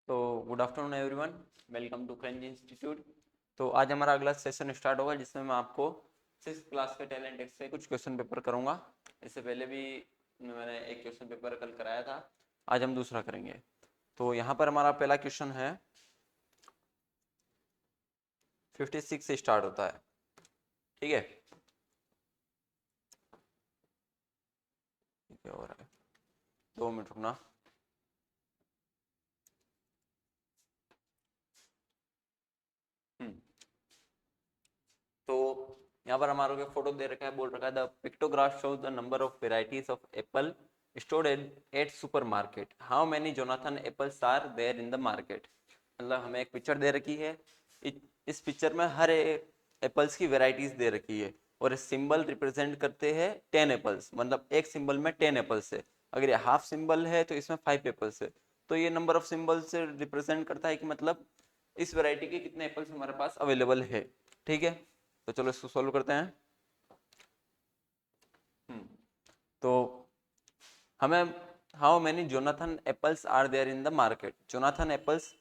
तो good afternoon everyone, welcome to Krenj institute. तो आज हमारा अगला सेशन स्टार्ट होगा जिसमें मैं आपको 6th क्लास के टैलेंट टेस्ट से कुछ क्वेश्चन पेपर करूंगा। इससे पहले भी मैंने एक क्वेश्चन पेपर कल कराया था, आज हम दूसरा करेंगे। तो यहाँ पर हमारा पहला क्वेश्चन है, 56 से स्टार्ट होता है, ठीक है। क्या हो रहा है, 2 मिनट रुकना। तो यहाँ पर हमारे को फोटो दे रखा है, बोल रखा है the pictograph shows the number of varieties of apple stored at super market, how many Jonathan apples are there in the market. मतलब हमें एक पिक्चर दे रखी है, इस पिक्चर में हर एप्पल्स की वेराइटीज दे रखी है और सिंबल रिप्रेजेंट करते हैं 10 एप्पल्स, मतलब एक सिंबल में 10 एप्पल्स है। अगर ये हाफ सिंबल है तो इसमें 5 एप्पल्स है। तो ये नंबर ऑफ सिंबल से रिप्रेजेंट करता है कि मतलब इस वैरायटी के कितने एप्पल्स हमारे पास अवेलेबल है, ठीक है। तो चलो इसको सॉल्व करते हैं। तो हमें how many Jonathan apples are there in the market, Jonathan apples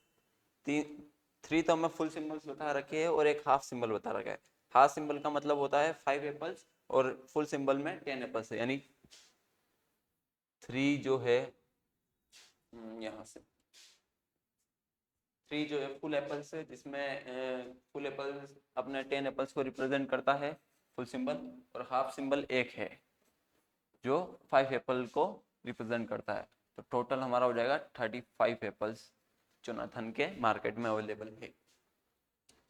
तीन, 3 तो हमें फुल सिंबल्स बता रखे हैं और एक हाफ सिंबल बता रखा है। हाफ सिंबल का मतलब होता है 5 एप्पल्स और फुल सिंबल में 10 एप्पल्स है, यानी 3 जो है यहाँ से 3 जो है फुल एप्पल्स है, जिसमें फुल एप्पल्स अपने 10 एप्पल्स को रिप्रेजेंट करता है फुल सिंबल, और हाफ सिंबल एक है जो 5 एप्पल को रिप्रेजेंट करता है। तो टोटल हमारा हो जाएगा 35 एप्पल्स जोनाथन के मार्केट में अवेलेबल है।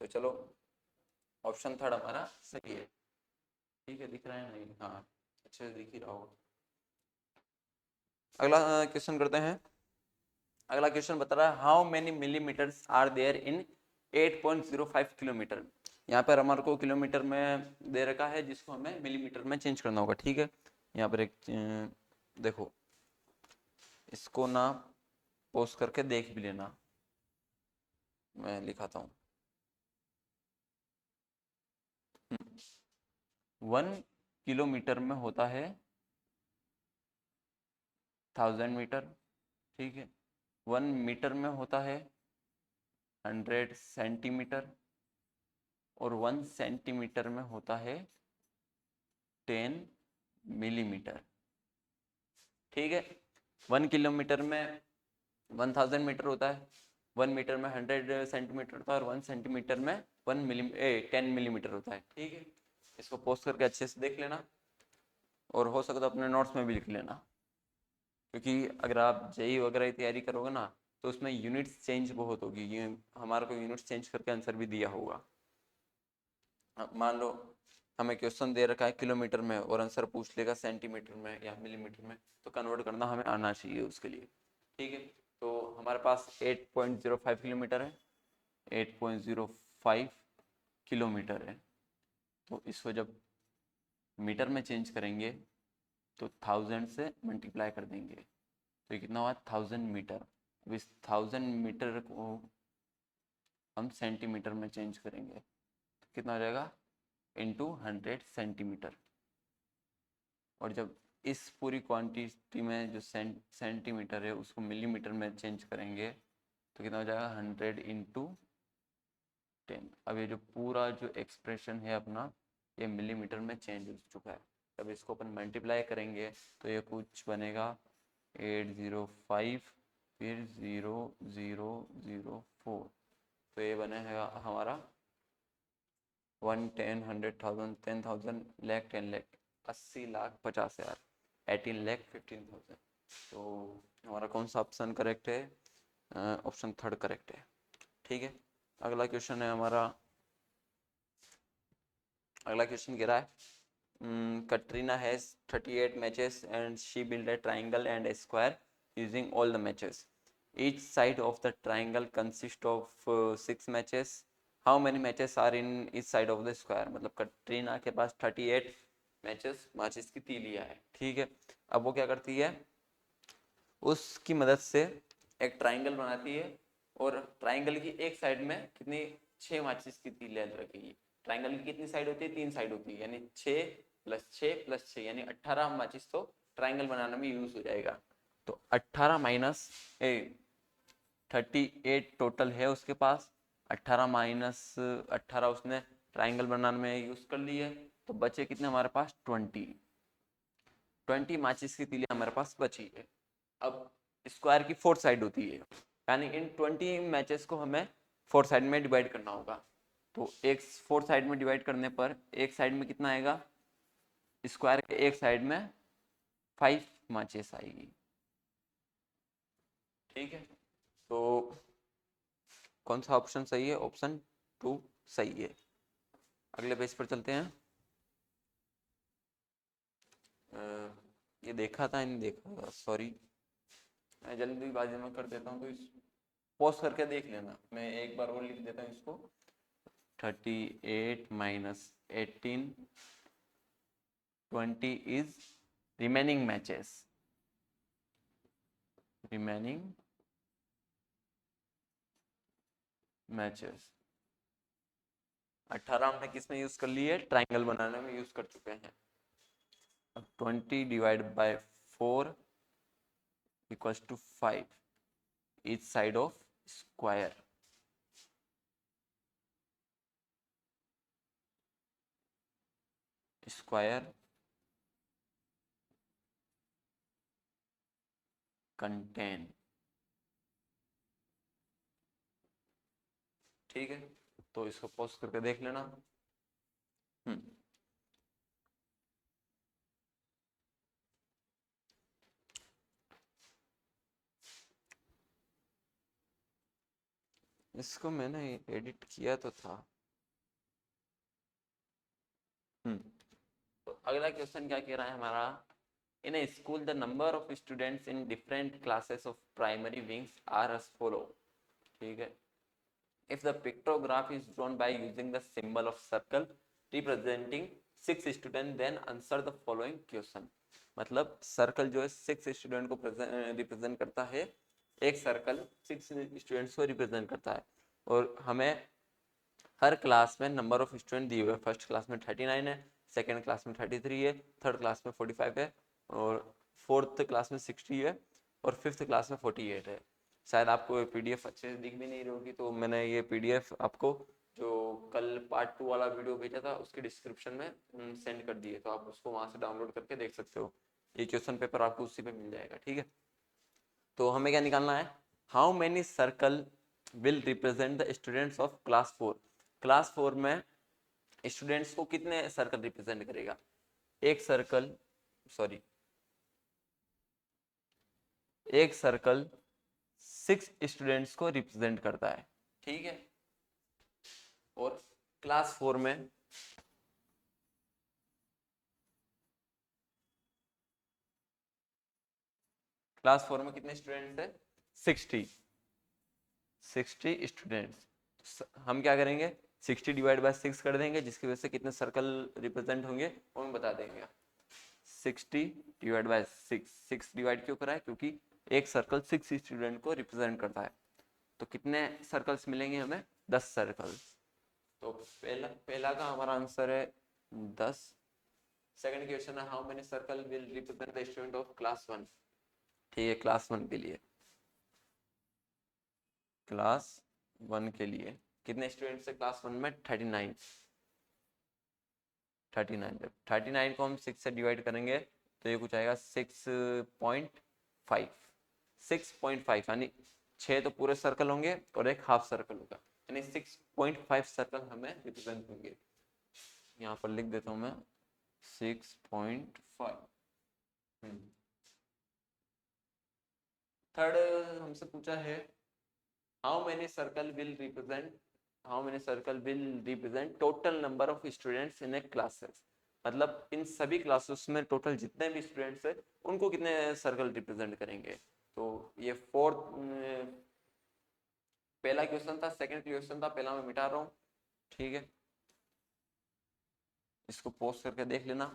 तो चलो ऑप्शन थर्ड हमारा सही है, ठीक है। दिख रहा है नहीं? हाँ, अच्छे से दिख ही रहा होगा। अगला क्वेश्चन करते हैं। अगला क्वेश्चन बता रहा है how many millimetres are there in 8.05 kilometre. यहाँ पर हमारे को किलोमीटर में दे रखा है, जिसको हमें मिलीमीटर में चेंज करना होगा, ठीक है। यहाँ पर एक देखो, इसको ना पोस्ट करके देख भी लेना, मैं लिखाता हूँ। 1 किलोमीटर में होता है 1000 मीटर, ठीक है। 1 मीटर में होता है 100 सेंटीमीटर और 1 सेंटीमीटर में होता है 10 मिलीमीटर, ठीक है। 1 किलोमीटर में 1000 मीटर होता है, 1 मीटर में 100 सेंटीमीटर होता है और 1 सेंटीमीटर में 10 मिलीमीटर होता है, ठीक है। इसको पोस्ट करके अच्छे से देख लेना और हो सकता तो अपने नोट्स में भी लिख लेना, क्योंकि अगर आप जेई वगैरह की तैयारी करोगे ना तो उसमें यूनिट्स चेंज बहुत होगी। ये हमारे को यूनिट्स चेंज करके आंसर भी दिया होगा। मान लो हमें क्वेश्चन दे रखा है किलोमीटर में और आंसर पूछ लेगा सेंटीमीटर में या मिलीमीटर में, तो कन्वर्ट करना हमें आना चाहिए उसके लिए, ठीक है। तो हमारे पास 8.05 किलोमीटर है, 8.05 किलोमीटर है। तो इसको जब मीटर में चेंज करेंगे तो 1000 से मल्टीप्लाई कर देंगे, तो ये कितना हुआ 1000 मीटर। अब इस 1000 मीटर को हम सेंटीमीटर में चेंज करेंगे तो कितना हो जाएगा इंटू 100 सेंटीमीटर। और जब इस पूरी क्वांटिटी में जो सेंटीमीटर है उसको मिलीमीटर में चेंज करेंगे तो कितना हो जाएगा 100 × 10। अब ये जो पूरा जो एक्सप्रेशन है अपना, ये मिलीमीटर में चेंज हो चुका है। अब इसको अपन मल्टीप्लाई करेंगे तो ये कुछ बनेगा 805 फिर 0004, तो ये बनेगा हमारा 1 10 100,000 10,000 लाख 10 लाख 80,50,000 18 लाख 15,000। तो हमारा कौन सा ऑप्शन करेक्ट है? ऑप्शन थर्ड करेक्ट है, ठीक है। अगला क्वेश्चन है हमारा, अगला क्वेश्चन कह रहा है Katrina has 38 matches and she build a triangle and A square using all the matches, each side of the triangle consists of 6 matches, how many matches are in each side of the square। मतलब कटरीना के पास 38 matches माचिस की तीलियां है, ठीक है। अब वो क्या करती है, उसकी मदद से एक ट्राइंगल बनाती है और ट्राइंगल की एक साइड में कितनी 6 माचिस की तीलियां रखेगी। ट्राइंगल की कितनी साइड होती है? 3 साइड होती है, यानी 6 + 6 + 6 यानी 18 माचिस तो ट्राइंगल बनाने में यूज हो जाएगा। तो 18 माइनस 38 टोटल है उसके पास, 18 माइनस 18 उसने ट्राइंगल बनाने में यूज कर ली है, तो बचे कितने हमारे पास 20 माचिस की तीलियां हमारे पास बची है। अब स्क्वायर की 4 साइड होती है, यानी इन 20 मैचेस को हमें 4 साइड में डिवाइड करना होगा। तो एक 4 साइड में डिवाइड करने पर एक साइड में कितना आएगा, स्क्वायर के एक साइड में 5 माचिस आएगी। ठीक है, तो कौन सा ऑप्शन सही है, ऑप्शन 2 सही है। अगले पेज पर चलते हैं। ये देखा था नहीं देखा था, सॉरी, मैं जल्दीबाजी में कर देता हूँ, तो इस पॉज करके देख लेना, मैं एक बार और लिख देता हूँ इसको। 38 minus 18, 20 is remaining matches, remaining matches. 18 हमने किस में यूज कर ली है, ट्राइंगल बनाने में यूज कर चुके हैं। अब 20 divide by 4 equals to 5 each side of square. Square contain. ठीक है, तो इसको पॉज करके देख लेना। इसको मैंने एडिट किया तो था। तो अगला क्वेश्चन क्या कह रहा है हमारा, in a school the number of students in different classes of primary wings are as follow. ठीक है, if the pictograph is drawn by using the symbol of circle representing 6 students, then answer the following question। मतलब circle जो है 6 student को represent करता है, एक circle 6 students को रिप्रेजेंट करता है, और हमें हर क्लास में नंबर ऑफ स्टूडेंट दिए हुए, फर्स्ट क्लास में 39 है, सेकेंड क्लास में 33 है, थर्ड क्लास में 45 है, और फोर्थ क्लास में 60 है, और फिफ्थ क्लास में 48 है। शायद आपको पीडीएफ अच्छे से दिख भी नहीं रही होगी, तो मैंने ये पीडीएफ आपको जो कल पार्ट 2 वाला वीडियो भेजा था उसके डिस्क्रिप्शन में सेंड कर दिए, तो आप उसको वहां से डाउनलोड करके देख सकते हो। ये क्वेश्चन पेपर आपको उसी पे मिल जाएगा। ठीक है, तो हमें क्या निकालना है, how many circle will represent the students of class 4। Class 4 में स्टूडेंट्स को कितने सर्कल रिप्रेजेंट करेगा, एक सर्कल, सॉरी, एक सर्कल 6 स्टूडेंट्स को रिप्रेजेंट करता है। ठीक है, और क्लास 4 में कितने स्टूडेंट्स है, 60 स्टूडेंट्स। हम क्या करेंगे, 60 डिवाइड बाय 6 कर देंगे, जिसकी वजह से कितने सर्कल रिप्रेजेंट होंगे वो हम बता देंगे। 60 डिवाइड बाय 6 डिवाइड क्यों करा है, क्योंकि एक सर्कल 6 स्टूडेंट को रिप्रेजेंट करता है। तो कितने सर्कल्स मिलेंगे हमें, 10 सर्कल्स। तो पहला का हमारा आंसर है 10। सेकंड क्वेश्चन है, how many circle will represent the student of class 1। ठीक है, क्लास 1 के लिए, क्लास 1 के लिए कितने स्टूडेंट्स है क्लास 1 में, 39। 39 को हम 6 से डिवाइड करेंगे तो ये कुछ आएगा 6.5। 6.5 यानी 6 तो पूरे सर्कल होंगे और एक हाफ सर्कल होगा, यानी 6.5 सर्कल हमें रिप्रेजेंट होंगे। यहाँ पर लिख देता हूँ मैं 6.5। थर्ड हमसे पूछा है, how many circle will represent total number of students in A classes. मतलब इन सभी क्लासेस में टोटल जितने भी स्टूडेंट्स हैं उनको कितने सर्कल रिप्रेजेंट करेंगे। तो ये फोर्थ पहला क्वेश्चन था, सेकंड क्वेश्चन था, पहला मैं मिटा रहा हूँ। ठीक है, इसको पॉज करके देख लेना।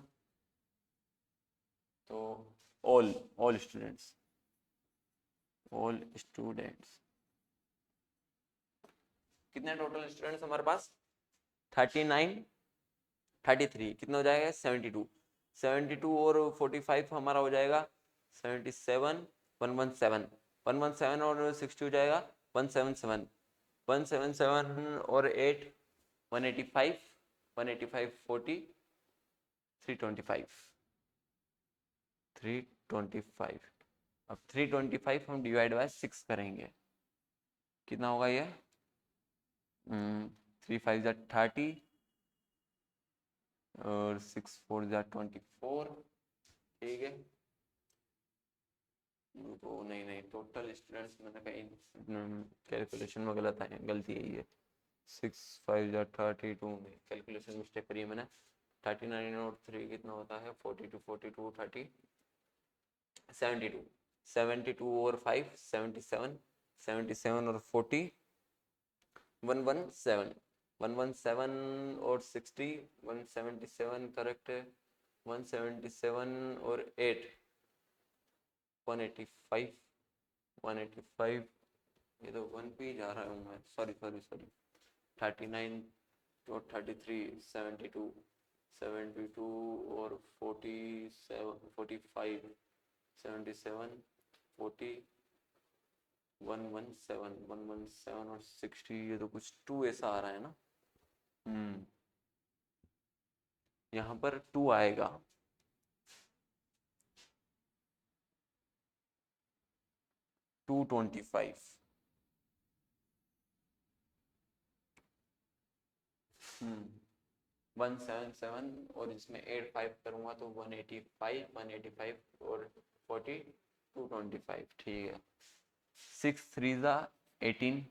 तो ऑल स्टूडेंट्स कितने टोटल स्टूडेंट्स हमारे पास, 39 33 कितना हो जाएगा, 72 और 45 हमारा हो जाएगा 77। 117 और 60 हो जाएगा 177 177 और 8 185 185 40 325 325। अब 325 हम डिवाइड बाय 6 करेंगे, कितना होगा ये 3 5 जा 30 और 6 4 जा 24। ठीक है, तो नहीं टोटल स्टूडेंट्स मैंने कहीं कैलकुलेशन में गलत है, गलती यही है। 6 5 जा 32 में कैलकुलेशन मिस्टेक करी है मैंने। 39 और 3 कितना होता है 42 42 30 72 72 और 5 77 77 और 40 117 117 और 60 177 करेक्ट है। 177 और 8 185 185। ये तो 1 पे ही जा रहा हूँ मैं, सॉरी 39 और 33 72 72 और 47 45 77 40 117 और 60। ये तो कुछ 2 ऐसा आ रहा है ना। यहाँ पर 2 आएगा। टू 25 177 और इसमें 8 5 करूँगा तो 185 और 40 225। ठीक है, 6 3 जा 18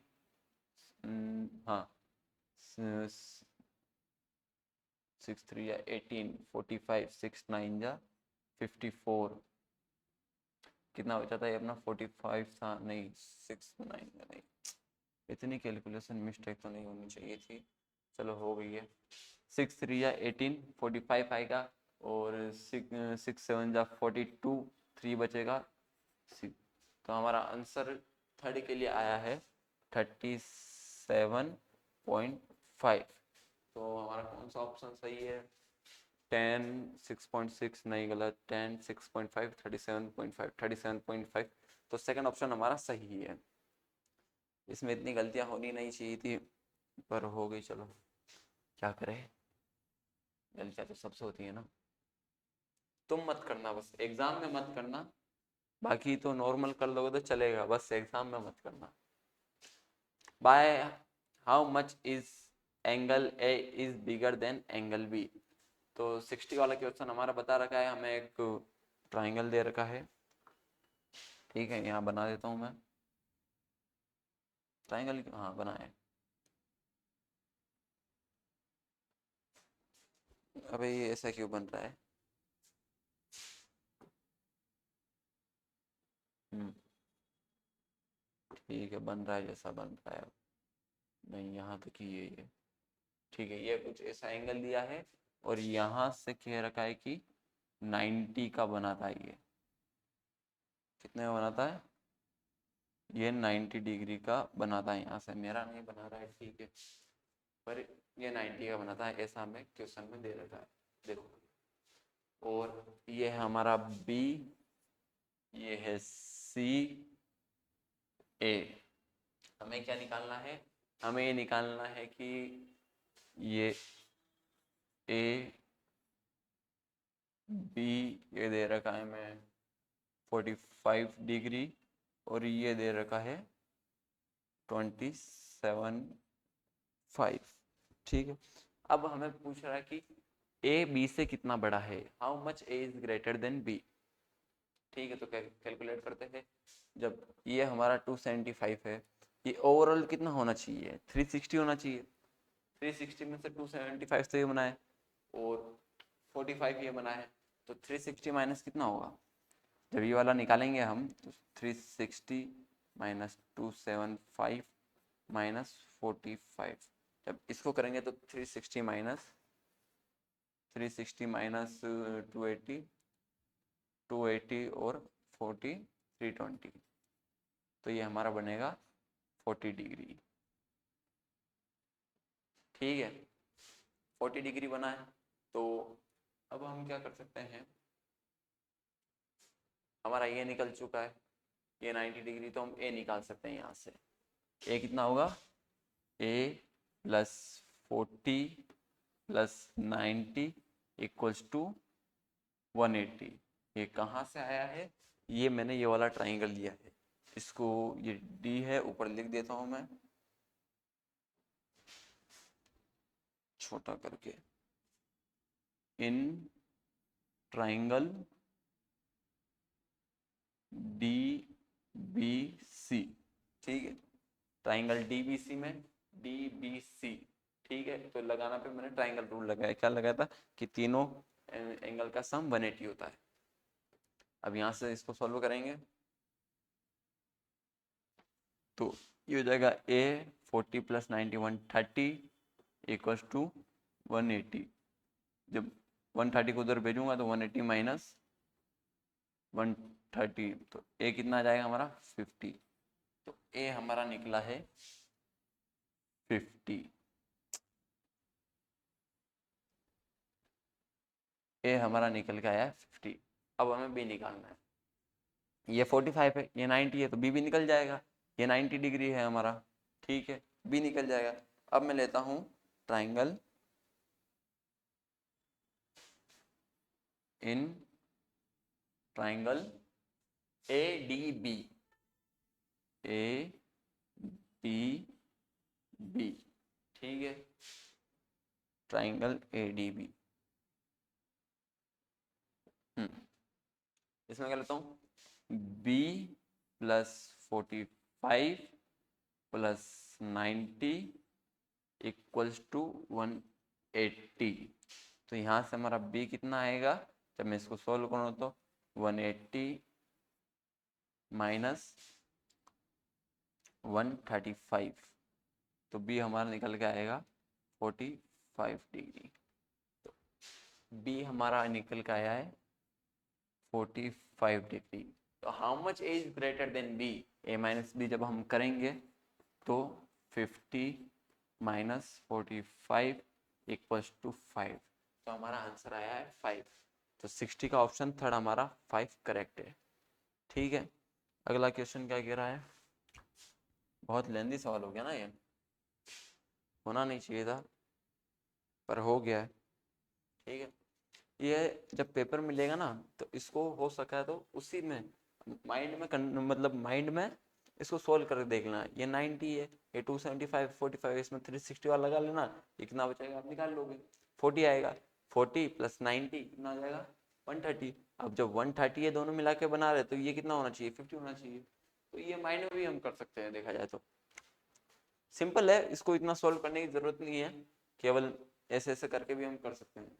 हाँ 6 3 जा 18 45 6 9 जा 54। कितना बचा था ये अपना 45 था, नहीं 6 9 नहीं, इतनी कैलकुलेशन मिस्टेक तो नहीं होनी चाहिए थी, चलो हो गई है। 6 3 जा 18 45 आएगा और 6 7 जा 42 3 बचेगा। तो हमारा आंसर थर्ड के लिए आया है 37.5। तो हमारा कौन सा ऑप्शन सही है 10 6.6 नहीं गलत 10 6.5 37.5 37.5। तो सेकंड ऑप्शन हमारा सही है। इसमें इतनी गलतियां होनी नहीं चाहिए थी पर हो गई, चलो क्या करें, गलतियां तो सबसे होती है ना। तुम मत करना, बस एग्जाम में मत करना, बाकी तो नॉर्मल कर लोगे तो चलेगा, बस एग्जाम में मत करना। By how much is angle A is bigger than angle B. तो 60 वाला क्वेश्चन हमारा बता रखा है, हमें एक ट्राइंगल दे रखा है। ठीक है, यहाँ बना देता हूँ मैं ट्राइंगल, हाँ बनाए। अबे ये ऐसा क्यों बन रहा है। ठीक है, बन रहा है जैसा बन रहा है। नहीं यहाँ तक ही यही है। ठीक है, ये कुछ ऐसा एंगल दिया है और यहाँ से कह रखा है कि 90 का बनाता है। ये कितने का बनाता है, ये 90 डिग्री का बनाता है। यहाँ से मेरा नहीं बना रहा है ठीक है, पर ये 90 का बनाता है, ऐसा हमें क्वेश्चन में दे रखा है देखो। और ये है हमारा बी, ये है सी, ए। हमें क्या निकालना है, हमें ये निकालना है कि ये ए बी ये दे रखा है हमें 45 डिग्री और ये दे रखा है 27.5। ठीक है, अब हमें पूछ रहा है कि ए बी से कितना बड़ा है, how much A is greater than B. ठीक है, तो कैलकुलेट करते हैं। जब ये हमारा 275 है, ये ओवरऑल कितना होना चाहिए 360 होना चाहिए। 360 में से 275 तो ये बना है और 45 ये बना है, तो 360 माइनस कितना होगा। जब ये वाला निकालेंगे हम तो 360 माइनस 275 माइनस 45। जब इसको करेंगे तो 360 माइनस 280 280 और 40 320, तो ये हमारा बनेगा 40 डिग्री। ठीक है, 40 डिग्री बना है। तो अब हम क्या कर सकते हैं, हमारा ये निकल चुका है ये 90 डिग्री, तो हम ए निकाल सकते हैं यहाँ से। ए कितना होगा, ए प्लस 40 प्लस 90 इक्वल्स टू 180। ये कहाँ से आया है, ये मैंने ये वाला ट्राइंगल लिया है, इसको ये डी है ऊपर लिख देता हूँ मैं छोटा करके, in triangle D B C, ठीक है, ट्राइंगल डी बी सी में डी बी सी, ठीक है। तो लगाना पे मैंने ट्राइंगल रूल लगाया, क्या लगाया था कि तीनों एंगल का सम 180 होता है। अब यहाँ से इसको सॉल्व करेंगे तो ये हो जाएगा ए 40 प्लस 90 130 इक्वल्स टू 180। जब 130 को उधर भेजूंगा तो 180 माइनस 130, तो ए कितना आ जाएगा हमारा 50। तो ए हमारा निकला है 50। ए हमारा निकल के आया है 50। अब हमें बी निकालना है, ये 45 है, ये 90 है, तो बी भी निकल जाएगा, ये 90 डिग्री है हमारा, ठीक है, बी निकल जाएगा। अब मैं लेता हूँ triangle in triangle A D B, A D B, ठीक है, ट्राइंगल ए डी बी। इसमें क्या लेता हूँ, B plus 45 plus 90 equals to 180। तो यहाँ से हमारा b कितना आएगा, जब मैं इसको सोल्व करूँ तो 180 माइनस 135, तो b हमारा निकल के आएगा 45 डिग्री। तो b हमारा निकल के आया है 45 डिग्री। तो how much A is greater than b, a minus B जब हम करेंगे तो 50 माइनस 45 इक्वल्स टू 5, तो हमारा आंसर आया है 5। तो 60 का ऑप्शन थर्ड हमारा 5 करेक्ट है, ठीक है। अगला क्वेश्चन क्या कह रहा है, बहुत लेंदी सवाल हो गया ना, ये होना नहीं चाहिए था पर हो गया है, ठीक है। ये जब पेपर मिलेगा ना तो इसको हो सका तो उसी में माइंड में मतलब माइंड में इसको सोल्व करके देख लेना। ये 90 है, ये 275 45, इसमें 360 वाला लगा लेना, कितना बचेगा आप निकाल लोगे, 40 आएगा, 40 प्लस 90 कितना आ जाएगा 130। अब जब 130 ये दोनों मिला के बना रहे तो ये कितना होना चाहिए 50 होना चाहिए। तो ये माइंड में भी हम कर सकते हैं, देखा जाए तो सिंपल है, इसको इतना सोल्व करने की जरूरत नहीं है, केवल ऐसे ऐसे करके भी हम कर सकते हैं,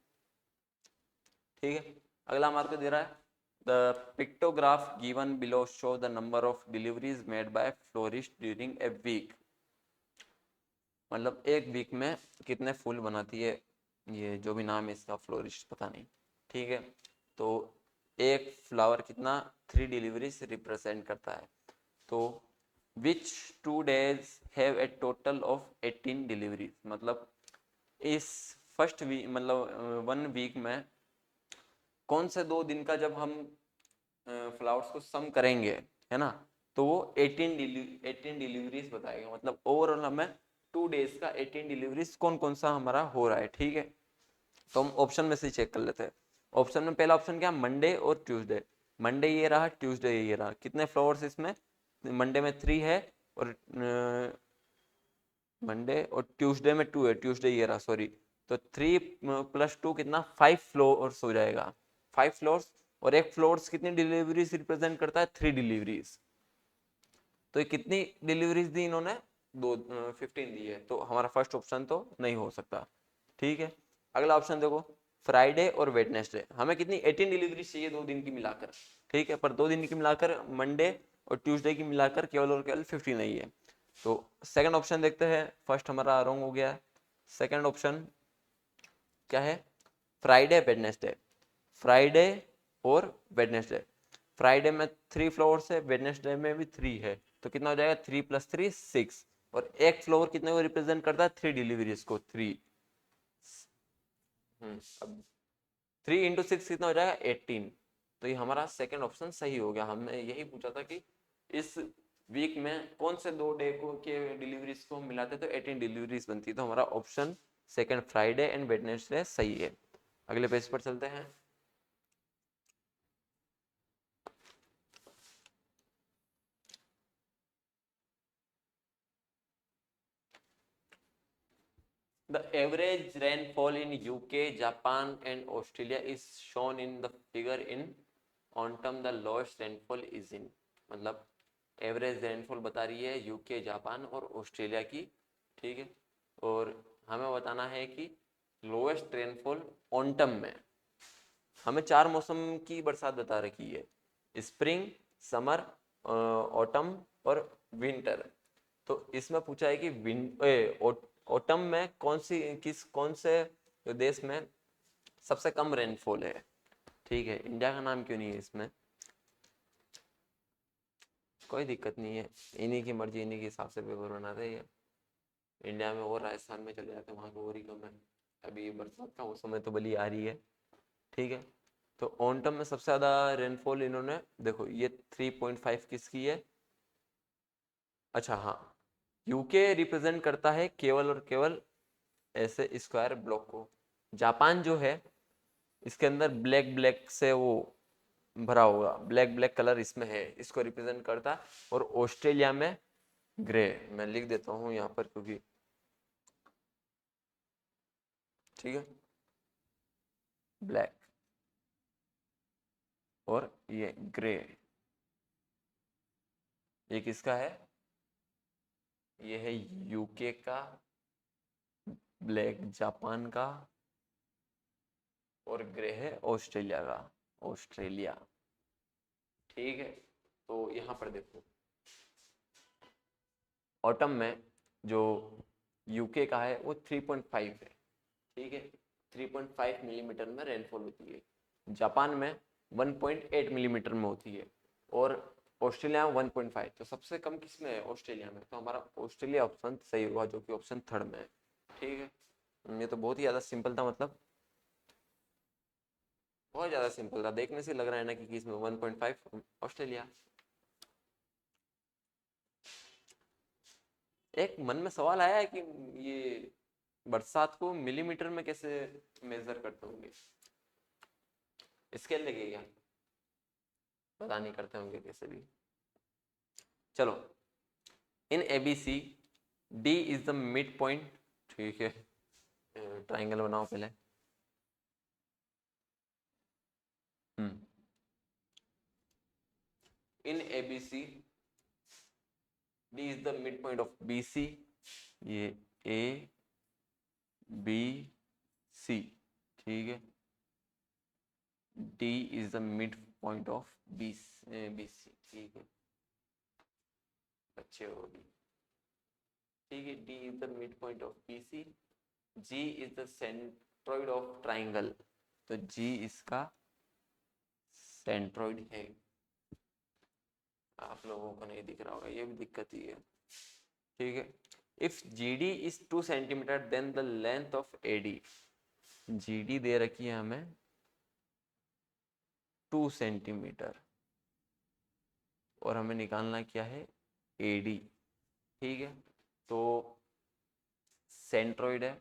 ठीक है। अगला हमारे को दे रहा है the pictograph given below show the number of deliveries made by florist during a week. मतलब एक वीक में कितने फूल बनाती है, ये जो भी नाम है इसका फ्लोरिस्ट पता नहीं, ठीक है। तो एक फ्लावर कितना 3 डिलीवरीज रिप्रेजेंट करता है। तो विच 2 days have a total of 18 deliveries, मतलब इस फर्स्ट वीक मतलब 1 वीक में कौन से 2 दिन का जब हम फ्लावर्स को सम करेंगे, है ना, तो वो 18 डिलीवरीज बताएगा। मतलब ओवरऑल हमें 2 days का 18 डिलीवरीज कौन कौन सा हमारा हो रहा है, ठीक है। तो हम ऑप्शन में से चेक कर लेते हैं। ऑप्शन में पहला ऑप्शन क्या, मंडे और ट्यूसडे। मंडे ये रहा, ट्यूसडे ये रहा, कितने फ्लावर्स इसमें, मंडे में 3 है और मंडे और ट्यूसडे में 2 है, ट्यूसडे ये रहा सॉरी, तो 3 + 2 कितना 5 फ्लोर्स हो जाएगा, 5 फ्लोर्स। और एक फ्लोर्स कितनी डिलीवरीज रिप्रेजेंट करता है 3 डिलीवरीज। तो ये कितनी डिलीवरीज दी इन्होंने, 15 दी है, तो हमारा फर्स्ट ऑप्शन तो नहीं हो सकता, ठीक है। अगला ऑप्शन देखो, फ्राइडे और वेडनेसडे, हमें कितनी 18 डिलीवरीज चाहिए 2 दिन की मिलाकर, ठीक है, पर 2 दिन की मिलाकर मंडे और ट्यूसडे की मिलाकर केवल और केवल 15 नहीं है। तो सेकंड ऑप्शन देखते हैं, फर्स्ट हमारा रॉन्ग हो गया है। सेकंड ऑप्शन क्या है, फ्राइडे वेडनेसडे, फ्राइडे और वेडनेसडे। फ्राइडे में 3 फ्लोर्स है, वेडनेसडे में भी 3 है, तो कितना हो जाएगा 3 + 3 6। और एक फ्लोर कितने को रिप्रेजेंट करता है 3 डिलीवरीज को 3। अब 3 × 6 कितना हो जाएगा 18। तो ये हमारा सेकंड ऑप्शन सही हो गया। हमने यही पूछा था कि इस वीक में कौन से 2 डे को के डिलीवरीज को मिलाते तो 18 डिलीवरीज बनती। तो हमारा option second Friday and Wednesday सही है। अगले पेज पर चलते हैं। The average rainfall in UK, Japan and Australia is shown in the figure in autumn the lowest rainfall is in। मतलब एवरेज रेनफॉल बता रही है यूके, जापान और ऑस्ट्रेलिया की, ठीक है। और हमें बताना है कि लोएस्ट रेनफॉल ऑटम में। हमें 4 मौसम की बरसात बता रखी है, स्प्रिंग, समर, ऑटम और विंटर। तो इसमें पूछा है कि ऑटम में कौन से देश में सबसे कम रेनफॉल है, ठीक है। इंडिया का नाम क्यों नहीं है इसमें, कोई दिक्कत नहीं है, इन्हीं की मर्जी, इन्हीं के हिसाब से पेपर बनाते हैं। इंडिया में और राजस्थान में चले जाते हैं, वहाँ को और ही कम है। अभी बरसात का मौसम है तो बली आ रही है, ठीक है। तो ऑटम में सबसे ज़्यादा रेनफॉल इन्होंने, देखो ये 3.5 किसकी है, अच्छा हाँ, यूके रिप्रेजेंट करता है केवल और केवल ऐसे स्क्वायर ब्लॉक को। जापान जो है इसके अंदर ब्लैक ब्लैक से वो भरा होगा, ब्लैक ब्लैक कलर इसमें है, इसको रिप्रेजेंट करता है। और ऑस्ट्रेलिया में ग्रे, मैं लिख देता हूँ यहाँ पर क्योंकि, ठीक है, ब्लैक और ये ग्रे, ये किसका है, ये है यूके का, ब्लैक जापान का और ग्रे है ऑस्ट्रेलिया का, ऑस्ट्रेलिया, ठीक है। तो यहाँ पर देखो ऑटम में जो यूके का है वो 3.5 है, ठीक है। 3.5 मिलीमीटर में रेनफॉल होती है। जापान में 1.8 मिलीमीटर में होती है और ऑस्ट्रेलिया में 1.5। तो सबसे कम किस में है, ऑस्ट्रेलिया में। तो हमारा ऑस्ट्रेलिया ऑप्शन सही होगा, जो कि ऑप्शन थर्ड में है, ठीक है। ये तो बहुत ही ज़्यादा सिंपल था, मतलब बहुत ज़्यादा सिंपल था, देखने से लग रहा है ना कि इसमें 1.5 ऑस्ट्रेलिया। एक मन में सवाल आया है कि ये बरसात को मिलीमीटर में कैसे मेजर करते होंगे, स्केल लेके क्या, पता नहीं करते होंगे कैसे भी। चलो, in ABC D is the mid point, ठीक है। ट्राइंगल बनाओ पहले। In ABC D is the mid point of BC, ये ए बी सी, ठीक है। D is the mid point of B C, ठीक है, अच्छे होगी, ठीक है। D is the mid point of B C, G is the centroid of triangle, तो जी इसका सेंट्रोइड है। आप लोगों को नहीं दिख रहा होगा, ये भी दिक्कत ही है, ठीक है। If G D is 2 centimetre then the length of A D, G D दे रखी है हमें 2 सेंटीमीटर और हमें निकालना क्या है, ए डी, ठीक है। तो सेंट्रोइड है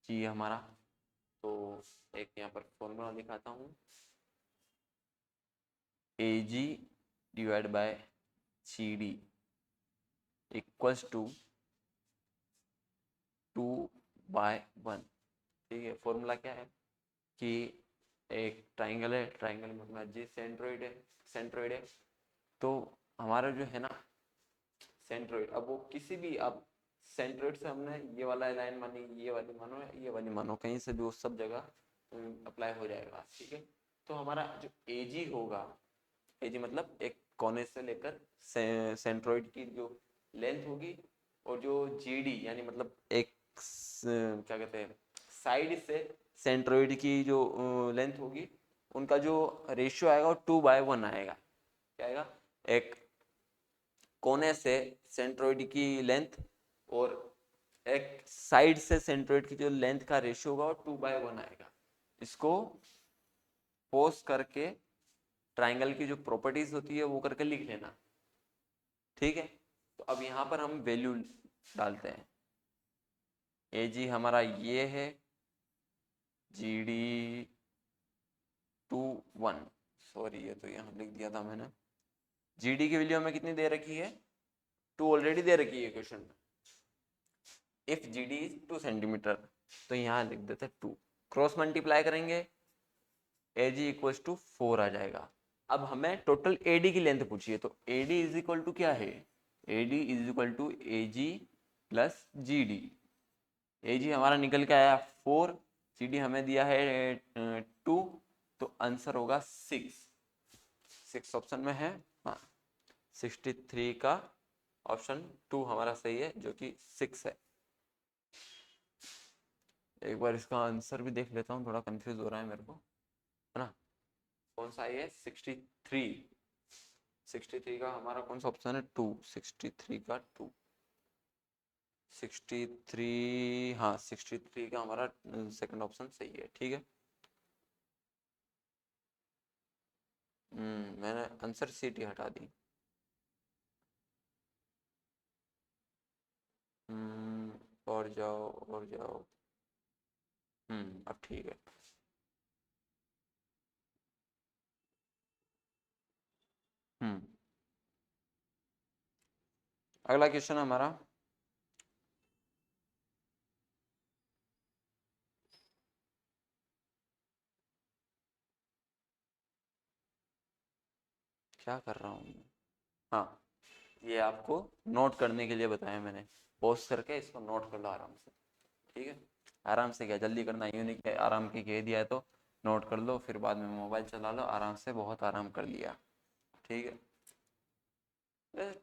जी हमारा, तो एक यहाँ पर फॉर्मूला दिखाता हूँ, A G divide by C D equals to 2/1, ठीक है। फॉर्मूला क्या है कि एक ट्राइंगल है, ट्राइंगल में अपना जी सेंट्रोइड है। तो हमारा जो है ना सेंट्रोइड, अब वो किसी भी, अब सेंट्रोइड से हमने ये वाला लाइन मानी, ये वाली मानो या ये वाली मानो, कहीं से भी उस सब जगह अप्लाई हो जाएगा, ठीक है। तो हमारा जो एजी होगा, एजी मतलब एक कोने से लेकर सेंट्रोइड की जो लेंथ होगी, और जो जीडी यानी मतलब एक क्या कहते हैं साइड से सेंट्रोइड की जो लेंथ होगी, उनका जो रेशियो आएगा वो 2/1 आएगा। क्या आएगा, एक कोने से सेंट्रोइड की लेंथ और एक साइड से सेंट्रोइड की जो लेंथ का रेशियो होगा वो 2/1 आएगा। इसको पोस्ट करके ट्राइंगल की जो प्रॉपर्टीज होती है वो करके लिख लेना, ठीक है। तो अब यहाँ पर हम वैल्यू डालते हैं। AG हमारा ये है, GD 2 1, सॉरी ये तो यहाँ लिख दिया था मैंने। GD की वैल्यू हमें कितनी दे रखी है, 2 ऑलरेडी दे रखी है क्वेश्चन में। इफ GD इज 2 सेंटीमीटर, तो यहाँ लिख देते 2, क्रॉस मल्टीप्लाई करेंगे, AG इक्वल्स टू 4 आ जाएगा। अब हमें टोटल AD की लेंथ पूछिए, तो AD इज इक्वल टू क्या है, AD is equal to AG plus GD। AG हमारा निकल के आया 4, GD हमें दिया है 2, तो आंसर होगा 6 ऑप्शन में है। हाँ, 63 का ऑप्शन 2 हमारा सही है, जो कि 6 है। एक बार इसका आंसर भी देख लेता हूँ, थोड़ा कंफ्यूज हो रहा है मेरे को, है ना। कौन सा है, 63 का हमारा कौन सा ऑप्शन है, 2, 63 का 2, 63, हाँ 63 का हमारा सेकंड ऑप्शन सही है। ठीक है, मैंने आंसर सीटी हटा दी। और जाओ और जाओ। अब ठीक है। अगला क्वेश्चन हमारा, क्या कर रहा हूँ मैं, हाँ ये आपको नोट करने के लिए बताया मैंने, पॉज करके इसको नोट कर लो आराम से। ठीक है, आराम से, क्या जल्दी करना, यूँ नहीं कि आराम की कह दिया है तो नोट कर लो, फिर बाद में मोबाइल चला लो, आराम से, बहुत आराम कर लिया। ठीक है,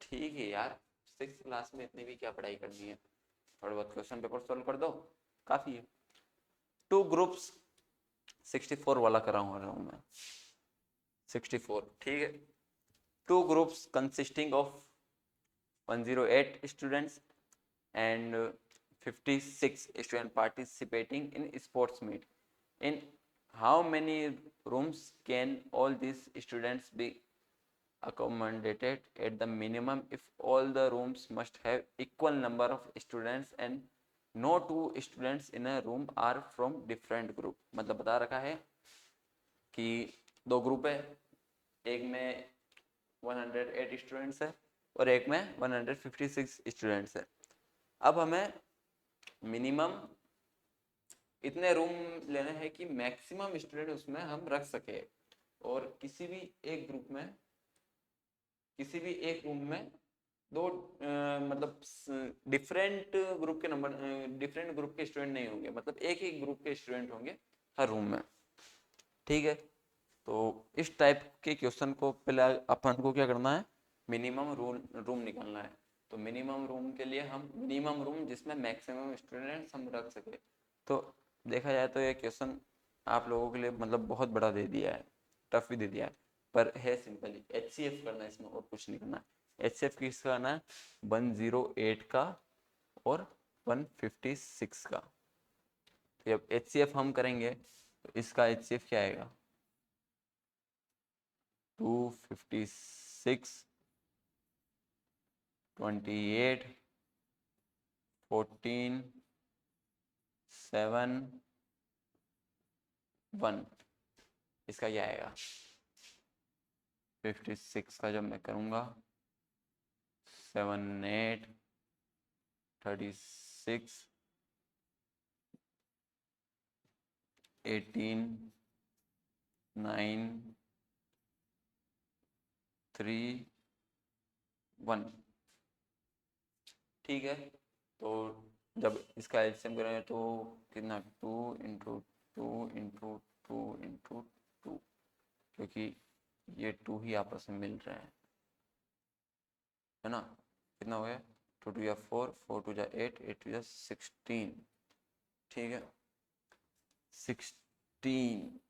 ठीक है यार, 6th क्लास में इतनी भी क्या पढ़ाई करनी है, थोड़ा बहुत क्वेश्चन पेपर सॉल्व कर दो, काफ़ी है। 2 ग्रुप्स, 64 वाला कर रहा हूँ मैं, 64। ठीक है, 2 groups consisting of 108 students and 56 students participating in sports meet. In how many rooms can all these students be accommodated at the minimum if all the rooms must have equal number of students and no two students in a room are from different group। मतलब बता रखा है कि 2 group है, एक में 108 students है और एक में 156 स्टूडेंट्स है। अब हमें मिनिमम इतने रूम लेने हैं कि मैक्सिमम स्टूडेंट उसमें हम रख सके, और किसी भी एक ग्रुप में, किसी भी एक रूम में दो मतलब डिफरेंट ग्रुप के नंबर, डिफरेंट ग्रुप के स्टूडेंट नहीं होंगे, मतलब एक ही ग्रुप के स्टूडेंट होंगे हर रूम में। ठीक है, तो इस टाइप के क्वेश्चन को पहले अपन को क्या करना है, मिनिमम रूम निकालना है। तो मिनिमम रूम के लिए हम मिनिमम रूम जिसमें मैक्सिमम स्टूडेंट्स हम रख सके, तो देखा जाए तो ये क्वेश्चन आप लोगों के लिए मतलब बहुत बड़ा दे दिया है, टफ भी दे दिया है, पर है सिंपल ही। HCF करना है इसमें, और कुछ नहीं करना है। HCF किसका करना है, 108 का और 156 का। तो जब HCF हम करेंगे तो इसका HCF क्या आएगा, 256, 28, 14, 7, 1, इसका क्या आएगा, 56 का जब मैं करूँगा 7, 8, 36, 18, 9, 3, 1। ठीक है, तो जब इसका एलसीएम करेंगे तो कितना, 2 इंटू 2 इंटू 2 इंटू 2, क्योंकि ये 2 ही आपस में मिल रहे हैं, है ना। कितना हो गया, 2 2 4, 4 2 8, 8 2 16। ठीक है, 16,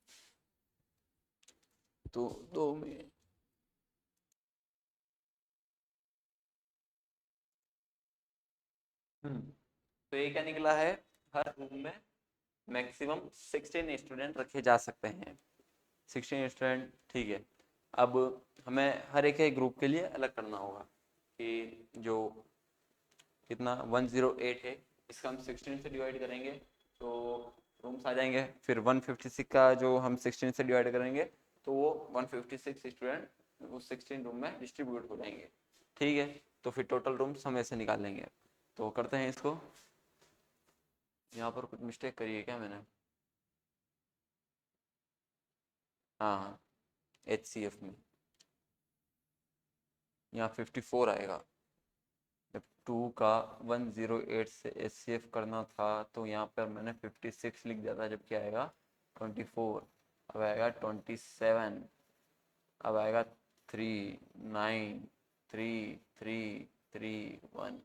तो 2 में तो ये क्या निकला है, हर रूम में मैक्सिमम 16 स्टूडेंट रखे जा सकते हैं, 16 स्टूडेंट। ठीक है, अब हमें हर एक ग्रुप के लिए अलग करना होगा। कि जो कितना 108 है, इसका हम 16 से डिवाइड करेंगे तो रूम्स आ जाएंगे। फिर 156 का जो हम 16 से डिवाइड करेंगे तो वो 156 स्टूडेंट उस 16 रूम में डिस्ट्रीब्यूट हो जाएंगे। ठीक है, तो फिर टोटल रूम्स हम ऐसे निकाल लेंगे। तो करते हैं इसको। यहाँ पर कुछ मिस्टेक करी है क्या मैंने? हाँ, HCF में यहाँ 54 आएगा। जब 2 का 108 से HCF करना था तो यहाँ पर मैंने 56 लिख दिया था, जबकि आएगा 24। अब आएगा 27। अब आएगा 3 9 3 3 3 1।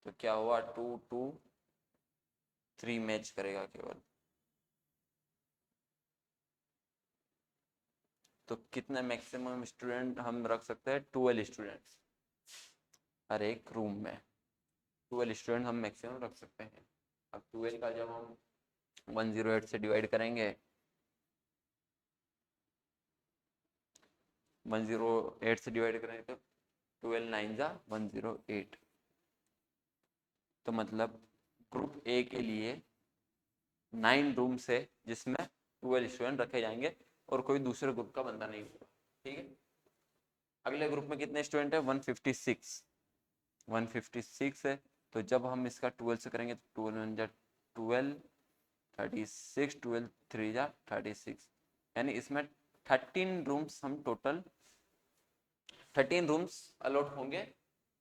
तो क्या हुआ, 2 2 3 मैच करेगा केवल। तो कितने मैक्सिमम स्टूडेंट हम रख सकते हैं? 12 स्टूडेंट्स हर एक रूम में। 12 स्टूडेंट हम मैक्सिमम रख सकते हैं। अब 12 का जब हम 108 से डिवाइड करेंगे, 108 से डिवाइड करेंगे तो 12 9 जा 108। तो मतलब ग्रुप ए के लिए 9 रूम्स है जिसमें 12 स्टूडेंट रखे जाएंगे और कोई दूसरे ग्रुप का बंदा नहीं होगा। ठीक है, अगले ग्रुप में कितने स्टूडेंट है? 156। 156 है, तो जब हम इसका 12 से करेंगे तो 12 1 जा 12 36 12 3 जा 36, यानी इसमें 13 रूम्स हम टोटल 13 रूम्स अलॉट होंगे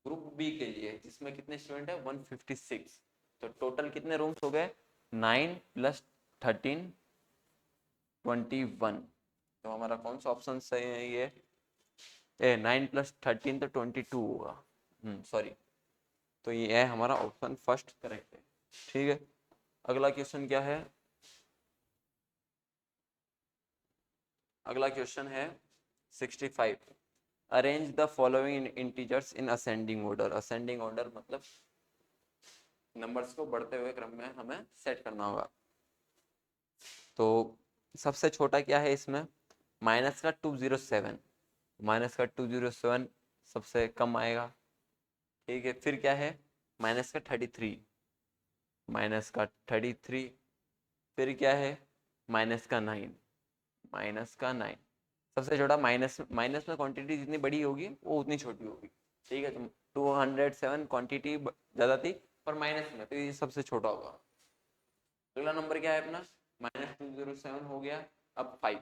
ग्रुप बी के लिए, जिसमें कितने स्टूडेंट है? 156। तो टोटल कितने रूम्स हो गए? 9 + 13 21। तो हमारा कौन सा ऑप्शन सही है? ये 9 + 13 तो 22 होगा। सॉरी, तो ये है हमारा ऑप्शन फर्स्ट करेक्ट है। ठीक है, अगला क्वेश्चन क्या है? अगला क्वेश्चन है 65। Arrange the following integers in ascending order. Ascending order मतलब नंबर्स को बढ़ते हुए क्रम में हमें सेट करना होगा। तो सबसे छोटा क्या है इसमें? माइनस का 207। माइनस का 207 सबसे कम आएगा। ठीक है, फिर क्या है? माइनस का 33। माइनस का 33। फिर क्या है? माइनस का 9। माइनस का 9 सबसे छोटा। माइनस माइनस में क्वांटिटी जितनी बड़ी होगी वो उतनी छोटी होगी। ठीक है, तो 207 क्वांटिटी ज़्यादा थी पर माइनस में, तो ये सबसे छोटा होगा। अगला नंबर क्या है अपना? -207 हो गया। अब 5।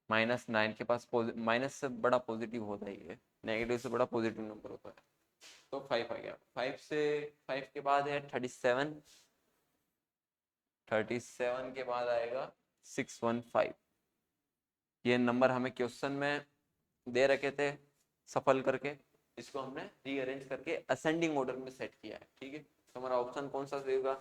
-9 के पास माइनस से बड़ा पॉजिटिव होता ही है, नेगेटिव से बड़ा पॉजिटिव नंबर होता है। तो 5 आ गया। 5 से 5 के बाद है 37। 37 के बाद आएगा 615। ये नंबर हमें क्वेश्चन में दे रखे थे सफल करके, इसको हमने रीअरेंज करके असेंडिंग ऑर्डर में सेट किया है। ठीक है, तो हमारा ऑप्शन कौन सा सही होगा?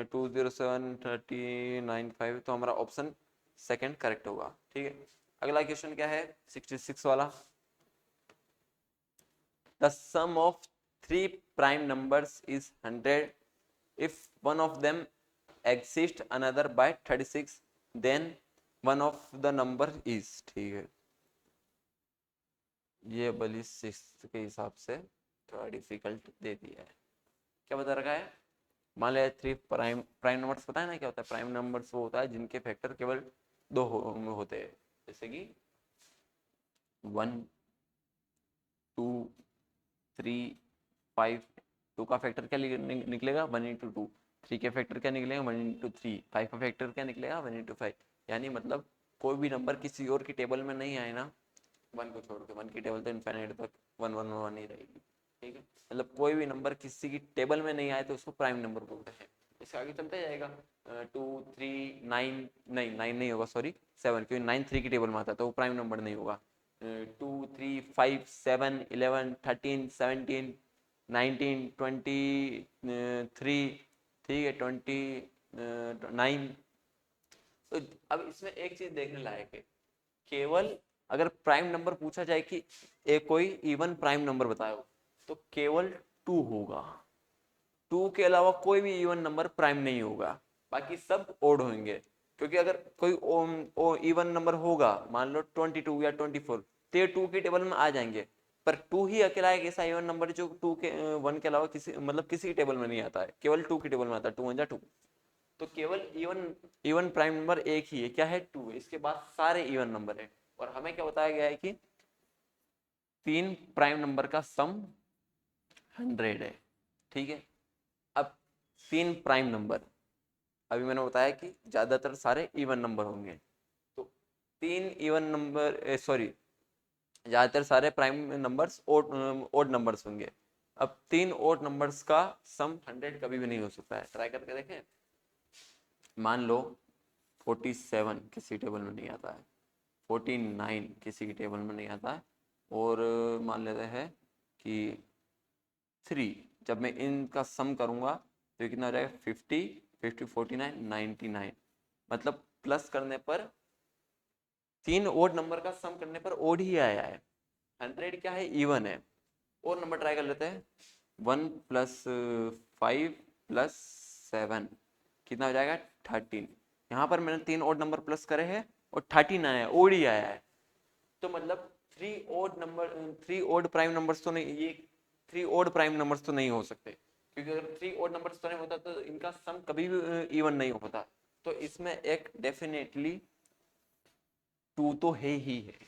207 3095, तो हमारा ऑप्शन सेकंड करेक्ट होगा। ठीक है, अगला क्वेश्चन क्या है? 66 वाला। The sum of 3 prime numbers is 100 if one of them exists another by 36, then one of the number is। ठीक है, ये बली 6 के हिसाब से थोड़ा डिफिकल्ट दे दिया है। क्या बता रखा है? मान लिया 3 प्राइम प्राइम नंबर्स, पता है ना क्या होता है? प्राइम नंबर्स वो होता है जिनके फैक्टर केवल 2 होते हैं, जैसे कि 1 2 3 5। 2 का फैक्टर क्या निकलेगा? 1 × 2। 3 के फैक्टर क्या निकलेगा? 1 × 3। 5 का फैक्टर क्या निकलेगा? 1 × 5। यानी मतलब कोई भी नंबर किसी और की टेबल में नहीं आए ना, 1 को छोड़ के। 1 की टेबल तो इनफाइनाइट तक 1 1 1 ही रहेगी। ठीक है, मतलब कोई भी नंबर किसी की टेबल में नहीं आए तो उसको प्राइम नंबर बोलते हैं। इसके आगे चलते जाएगा 2 3 9। नहीं, 9 नहीं होगा, सॉरी 7, क्योंकि 9 3 की टेबल में आता है तो वो प्राइम नंबर नहीं होगा। 2 3 5 7 11 13 17 19 23। ठीक है, 29। तो अब इसमें एक चीज देखने लायक है, केवल अगर प्राइम नंबर पूछा जाए कि एक कोई इवन प्राइम नंबर बताओ, तो केवल 2 होगा। 2 के अलावा कोई भी इवन नंबर प्राइम नहीं होगा, बाकी सब ओड होंगे। क्योंकि अगर कोई इवन नंबर होगा, मान लो 22 या 24, तो ये 2 की टेबल में आ जाएंगे, पर 2 ही अकेला एक ऐसा इवन नंबर जो 2 के 1 के अलावा किसी मतलब किसी टेबल में नहीं आता है, केवल 2 की टेबल में आता है, 2 1 जा 2। तो केवल इवन इवन प्राइम नंबर एक ही है, क्या है 2। इसके बाद सारे इवन नंबर है। और हमें क्या बताया गया है कि 3 प्राइम नंबर का सम 100 है। ठीक है, अब 3 प्राइम नंबर, अभी मैंने बताया कि ज्यादातर सारे इवन नंबर होंगे, तो 3 इवन नंबर सॉरी ज्यादातर सारे प्राइम नंबर्स ओड नंबर्स होंगे। अब 3 ओड नंबर्स का सम 100 कभी भी नहीं हो सकता है। ट्राई करके देखें। मान लो 47 किसी टेबल में नहीं आता है, 49 किसी की टेबल में नहीं आता है, और मान लेते हैं कि 3, जब मैं इनका सम करूंगा तो ये कितना हो जाएगा 50 50 49 99। मतलब प्लस करने पर 3 ओड नंबर का सम करने पर ओड ही आया है। 100 क्या है, इवन है। और नंबर ट्राई कर लेते हैं। 1 + 5 + 7 कितना हो जाएगा 13। यहाँ पर मैंने 3 ओड नंबर प्लस करे हैं और 13 आया है, ओड ही आया है। तो मतलब 3 ओड प्राइम नंबर्स तो नहीं, ये 3 ओड प्राइम नंबर्स तो नहीं हो सकते, क्योंकि अगर 3 ओड नंबर्स तो नहीं होता तो इनका सम कभी भी इवन नहीं होता। तो इसमें एक डेफिनेटली 2 तो है ही है।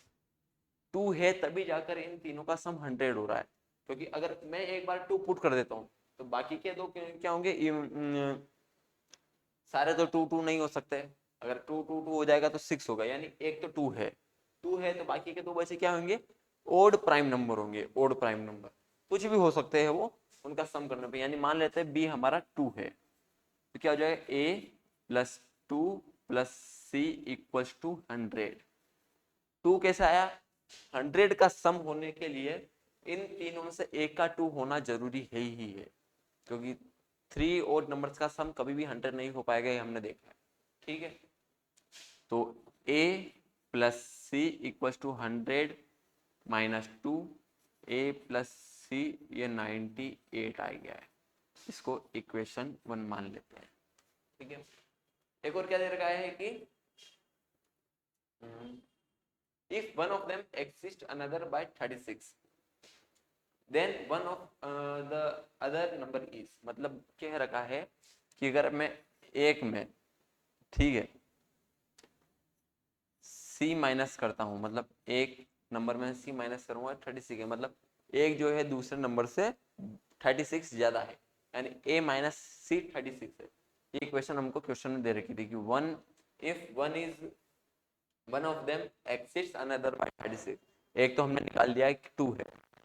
2 है तभी जाकर इन तीनों का सम 100 हो रहा है। क्योंकि अगर मैं एक बार 2 पुट कर देता हूँ तो बाकी के दो क्या होंगे, सारे तो 2 2 नहीं हो सकते। अगर 2 2 2 हो जाएगा तो 6 होगा, यानी एक तो 2 है, 2 है तो बाकी के दो बचे क्या होंगे, ओड प्राइम नंबर होंगे। ओड प्राइम नंबर कुछ भी हो सकते हैं वो, उनका सम करने पे। यानी मान लेते हैं बी हमारा 2 है, तो क्या हो जाएगा a + 2 + c = 100। 2 कैसे आया, 100 का सम होने के लिए इन तीनों में से एक का 2 होना जरूरी है ही है, क्योंकि 3 ओड नंबर्स का सम कभी भी 100 नहीं हो पाएगा, ये हमने देखा है। ठीक है, तो a + c = 100 - 2 a + c, ये 98 आ गया है। इसको इक्वेशन 1 मान लेते हैं। ठीक है, एक और क्या दे रखा है कि if one of them exists another by 36 then one of the other number is, मतलब कह रखा है कि अगर मैं एक में, ठीक है, c माइनस करता हूं, मतलब एक नंबर में c माइनस करूंगा 36 है, मतलब एक जो है दूसरे नंबर से 36 ज्यादा है, यानी a - c 36 है। ये क्वेश्चन हमको क्वेश्चन में दे रखी थी कि one of them exist another by 36। एक तो हमने निकाल दिया है कि 2 है,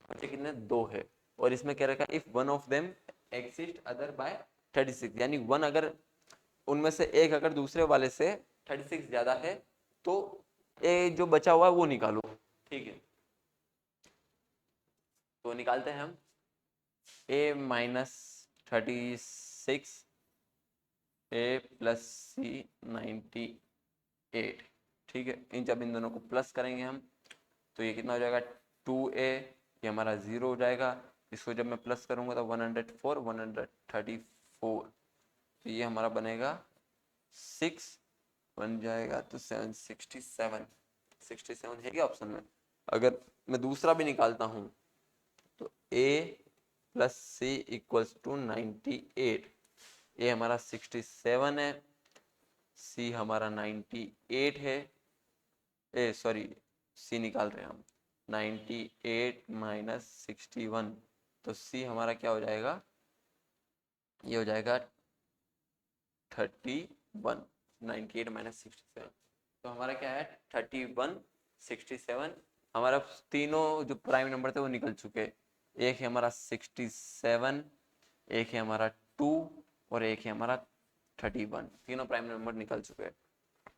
बचे कितने 2 है। और इसमें क्या रखा है if one of them exist other by 36, यानी वन अगर उनमें से एक अगर दूसरे वाले से 36 ज्यादा है तो ए जो बचा हुआ है वो निकालो। ठीक है, तो निकालते हैं हम a - 36 a + c 98। ठीक है, जब इन दोनों को प्लस करेंगे हम तो ये कितना हो जाएगा 2a, ये हमारा 0 हो जाएगा। इसको जब मैं प्लस करूंगा तो 104 134, तो ये हमारा बनेगा 6 बन जाएगा, तो 767 67 है क्या ऑप्शन में। अगर मैं दूसरा भी निकालता हूं तो a + c = 98, ए हमारा 67 है, सी हमारा 98 है, ए सॉरी सी निकाल रहे हैं हम 98 - 61, तो सी हमारा क्या हो जाएगा, ये हो जाएगा 31। 98 - 67, तो हमारा क्या है 31 67। हमारा तीनों जो प्राइम नंबर थे वो निकल चुके। एक है हमारा 67, एक है हमारा 2 और एक है हमारा 31। तीनों प्राइम नंबर निकल चुके।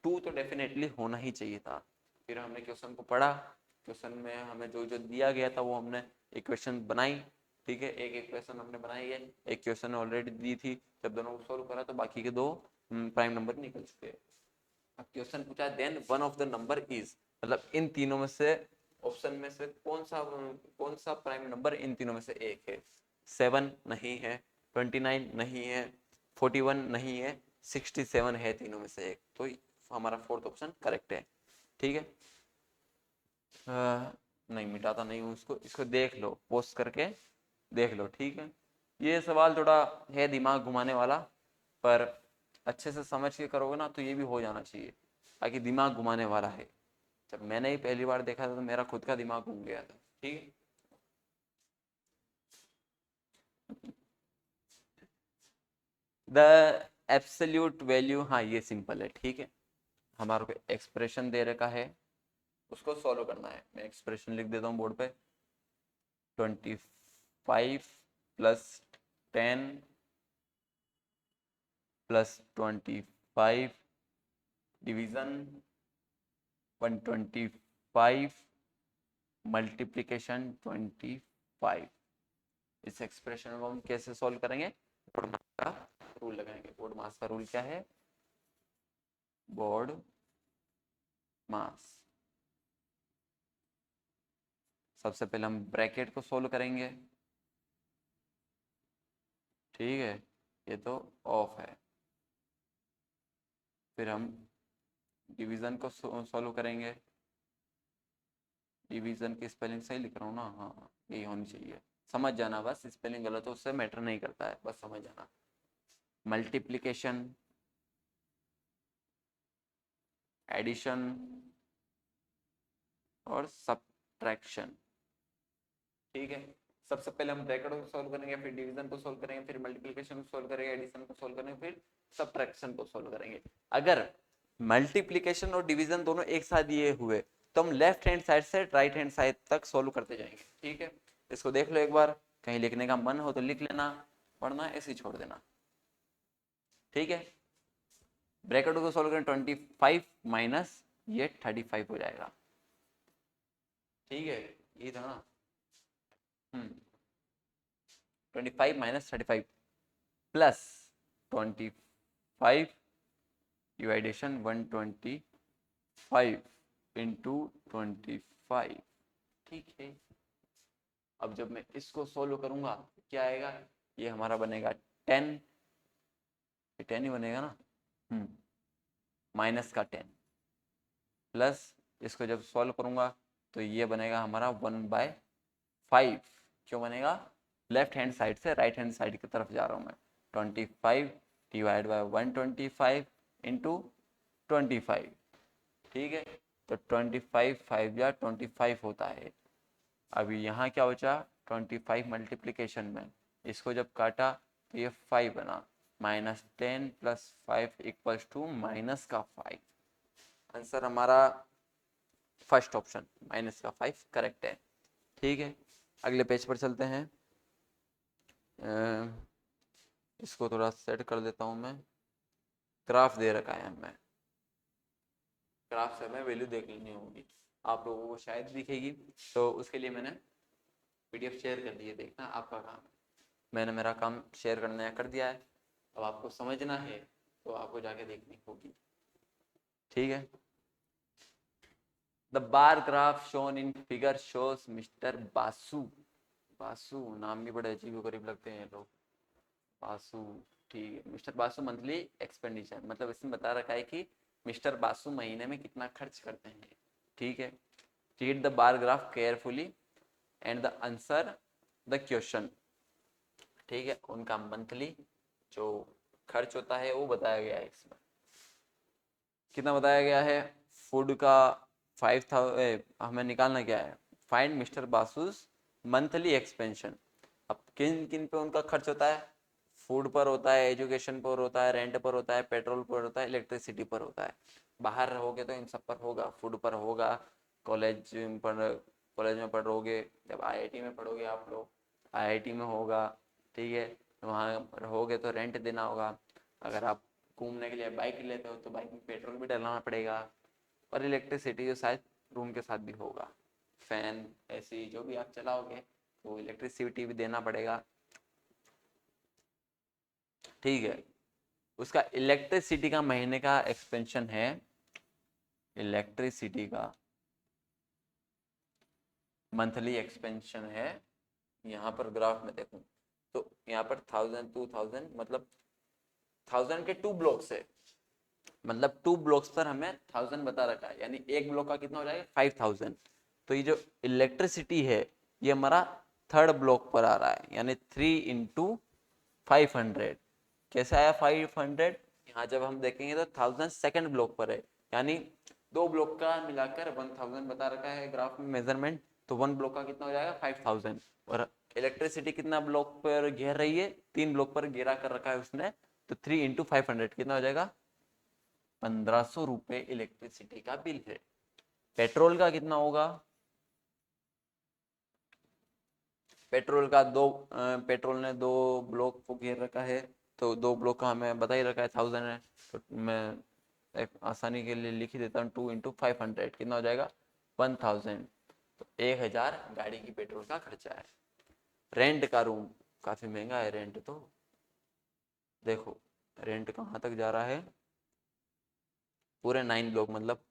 2 तो डेफिनेटली होना ही चाहिए था। फिर हमने क्वेश्चन को पढ़ा, क्वेश्चन में हमें जो जो दिया गया था वो हमने इक्वेशन बनाई। ठीक है, एक इक्वेशन हमने बनाई है, एक क्वेश्चन ऑलरेडी दी थी, जब दोनों को सॉल्व करा तो बाकी के दो प्राइम नंबर निकल चुके। अब क्वेश्चन पूछा then one of the number is, मतलब इन तीनों में से ऑप्शन में से कौन सा प्राइम नंबर इन तीनों में से एक है। 7 नहीं है, 29 नहीं है, 41 नहीं है, 67 है, तीनों में से एक, तो हमारा फोर्थ ऑप्शन करेक्ट है। ठीक है, नहीं मिटाता नहीं हूँ उसको, इसको देख लो, पोस्ट करके देख लो, ठीक है। ये सवाल थोड़ा है दिमाग घुमाने वाला, पर अच्छे से समझ के करोगे ना तो ये भी हो जाना चाहिए। बाकी दिमाग घुमाने वाला है, जब मैंने ही पहली बार देखा था तो मेरा खुद का दिमाग घूम गया था, ठीक है। द एब्सोल्यूट वैल्यू, हाँ ये सिंपल है, ठीक है। हमारे को एक्सप्रेशन दे रखा है, उसको सॉल्व करना है। मैं एक्सप्रेशन लिख देता हूँ बोर्ड पे। 25 प्लस 10 प्लस 25 डिवीजन 125 मल्टीप्लीकेशन 25। इस एक्सप्रेशन को हम कैसे सॉल्व करेंगे? बोर्ड मास का रूल लगाएंगे। बोर्ड मास का रूल क्या है? बोर्ड मास। सबसे पहले हम ब्रैकेट को सोल्व करेंगे, ठीक है, ये तो ऑफ है। फिर हम डिवीजन को सोल्व करेंगे। डिवीजन की स्पेलिंग सही लिख रहा हूँ ना? हाँ यही होनी चाहिए, समझ जाना बस, स्पेलिंग गलत हो उससे मैटर नहीं करता है, बस समझ जाना। मल्टीप्लिकेशन, एडिशन और सब्ट्रैक्शन, ठीक है। सबसे पहले हम ब्रैकेट को सॉल्व करेंगे, फिर डिवीजन को सॉल्व करेंगे, फिर मल्टीप्लिकेशन को सॉल्व करेंगे, एडिशन को सॉल्व करेंगे, फिर सब्ट्रैक्शन को सॉल्व करेंगे। अगर मल्टीप्लिकेशन और डिवीजन दोनों एक साथ दिए हुए तो हम लेफ्ट हैंड साइड से राइट हैंड साइड तक सॉल्व करते जाएंगे, ठीक है। इसको देख लो एक बार, कहीं लिखने का मन हो तो लिख लेना, वरना ऐसे ही छोड़ देना, ठीक है। ब्रैकेट को सॉल्व करें, 25 माइनस ये 35 हो जाएगा, ठीक है, ये था ना। 25 माइनस 35 प्लस 25 डिवाइडेशन 125 इंटू 25, ठीक है। अब जब मैं इसको सोल्व करूंगा क्या आएगा? ये हमारा बनेगा 10, ये 10 ही बनेगा ना, माइनस का 10 प्लस इसको जब सॉल्व करूंगा तो ये बनेगा हमारा 1/5। क्यों बनेगा? लेफ्ट हैंड साइड से राइट हैंड साइड की तरफ जा रहा हूँ मैं। 25 डिवाइड बाय 125 इंटू 25, ठीक है। तो 25 5 या 25 होता है। अभी यहाँ क्या बचा? 25 मल्टीप्लीकेशन में इसको जब काटा तो ये 5 बना, minus 10 plus 5 equals to minus का 5। आंसर हमारा फर्स्ट ऑप्शन माइनस का 5 करेक्ट है, ठीक है। अगले पेज पर चलते हैं। इसको थोड़ा सेट कर देता हूँ मैं। ग्राफ दे रखा है हमें, ग्राफ से हमें वैल्यू देख लेनी होगी, आप लोगों को शायद दिखेगी, तो उसके लिए मैंने पीडीएफ शेयर कर दी है, देखना आपका काम है। मैंने मेरा काम शेयर करना कर दिया है, अब आपको समझना है तो आपको जाके देखनी होगी, ठीक है। The bar graph shown in figure shows mister Basu. Basu नाम भी बड़े अजीब गरीब लगते हैं लोग, बासु, ठीक है। मिस्टर बासु मंथली एक्सपेंडिचर, मतलब इसमें बता रखा है कि मिस्टर बासु महीने में कितना खर्च करते हैं, ठीक है। Read the bar graph carefully and the answer the question, ठीक है। उनका मंथली जो खर्च होता है वो बताया गया है इसमें। कितना बताया गया है? फूड का 5000, हमें निकालना क्या है? फाइंड मिस्टर बासूस मंथली एक्सपेंशन। अब किन किन पे उनका खर्च होता है? फूड पर होता है, एजुकेशन पर होता है, रेंट पर होता है, पेट्रोल पर होता है, इलेक्ट्रिसिटी पर होता है। बाहर रहोगे तो इन सब पर होगा, फूड पर होगा, कॉलेज पर, कॉलेज में पढ़ोगे, जब आईआईटी में पढ़ोगे आप लोग, आईआईटी में होगा, ठीक है। वहाँ रहोगे तो रेंट देना होगा। अगर आप घूमने के लिए बाइक लेते हो तो बाइक में पेट्रोल भी डलाना पड़ेगा, और इलेक्ट्रिसिटी जो शायद रूम के साथ भी होगा, फैन एसी जो भी आप चलाओगे तो इलेक्ट्रिसिटी भी देना पड़ेगा, ठीक है। उसका इलेक्ट्रिसिटी का महीने का एक्सपेंशन है, इलेक्ट्रिसिटी का मंथली एक्सपेंशन है। यहाँ पर ग्राफ में देखूं तो यहाँ पर 1000 2000, मतलब 1000 के 2 ब्लॉक्स है, मतलब 2 ब्लॉक्स पर हमें 1000 बता रखा है, यानी एक ब्लॉक का कितना हो जाएगा? 5000। तो ये जो इलेक्ट्रिसिटी है ये हमारा थर्ड ब्लॉक पर आ रहा है, यानी 3 इंटू 500। कैसे आया 500? यहाँ जब हम देखेंगे तो 1000 सेकंड ब्लॉक पर है, यानी दो ब्लॉक का मिलाकर 1000 बता रखा है ग्राफ में मेजरमेंट, तो वन ब्लॉक का कितना हो जाएगा 5000। और इलेक्ट्रिसिटी कितना ब्लॉक पर घेर रही है, 3 ब्लॉक पर घेरा कर रखा है उसने, तो 3 इंटू 500 कितना हो जाएगा 1500 रुपए इलेक्ट्रिसिटी का बिल है। पेट्रोल का कितना होगा? पेट्रोल का पेट्रोल ने 2 ब्लॉक को घेर रखा है, तो 2 ब्लॉक का हमें बता ही रखा है 1000 है, तो मैं एक आसानी के लिए लिख ही देता हूँ 2 इंटू 500 कितना हो जाएगा 1000। तो 1000 गाड़ी की पेट्रोल का खर्चा है। रेंट का रूम काफी महंगा है, रेंट तो देखो रेंट कहाँ तक जा रहा है, पूरे 9 ब्लॉक, मतलब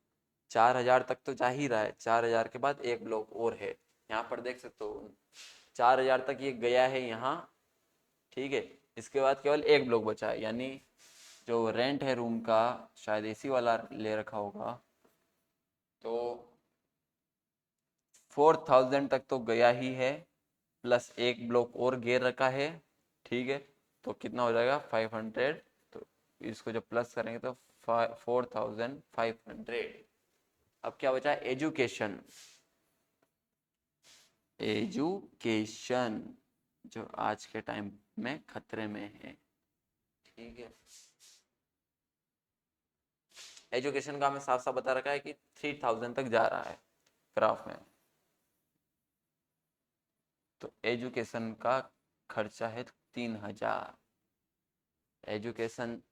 4000 तक तो जा ही रहा है, 4000 के बाद एक ब्लॉक और है, यहाँ पर देख सकते हो 4000 तक ये गया है यहाँ, ठीक है। इसके बाद केवल एक ब्लॉक बचा है, यानी जो रेंट है रूम का, शायद एसी वाला ले रखा होगा, तो 4000 तक तो गया ही है, प्लस एक ब्लॉक और घेर रखा है, ठीक है। तो कितना हो जाएगा 500, तो इसको जब प्लस करेंगे तो 4500। अब क्या बचा? एजुकेशन। एजुकेशन जो आज के टाइम में खतरे में है, ठीक है। एजुकेशन का हमें साफ साफ बता रखा है कि 3000 तक जा रहा है ग्राफ में, तो एजुकेशन का खर्चा है 3000। एजुकेशन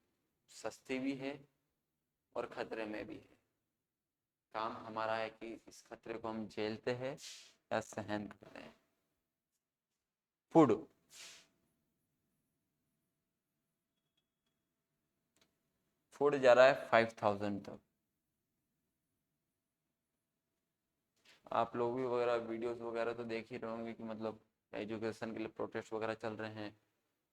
सस्ती भी है और खतरे में भी है। काम हमारा है कि इस खतरे को हम झेलते हैं या सहन करते हैं। फूड, फूड जा रहा है 5000 तक। आप लोग भी वगैरह वीडियोस वगैरह तो देख ही रहे होंगे कि मतलब एजुकेशन के लिए प्रोटेस्ट वगैरह चल रहे हैं,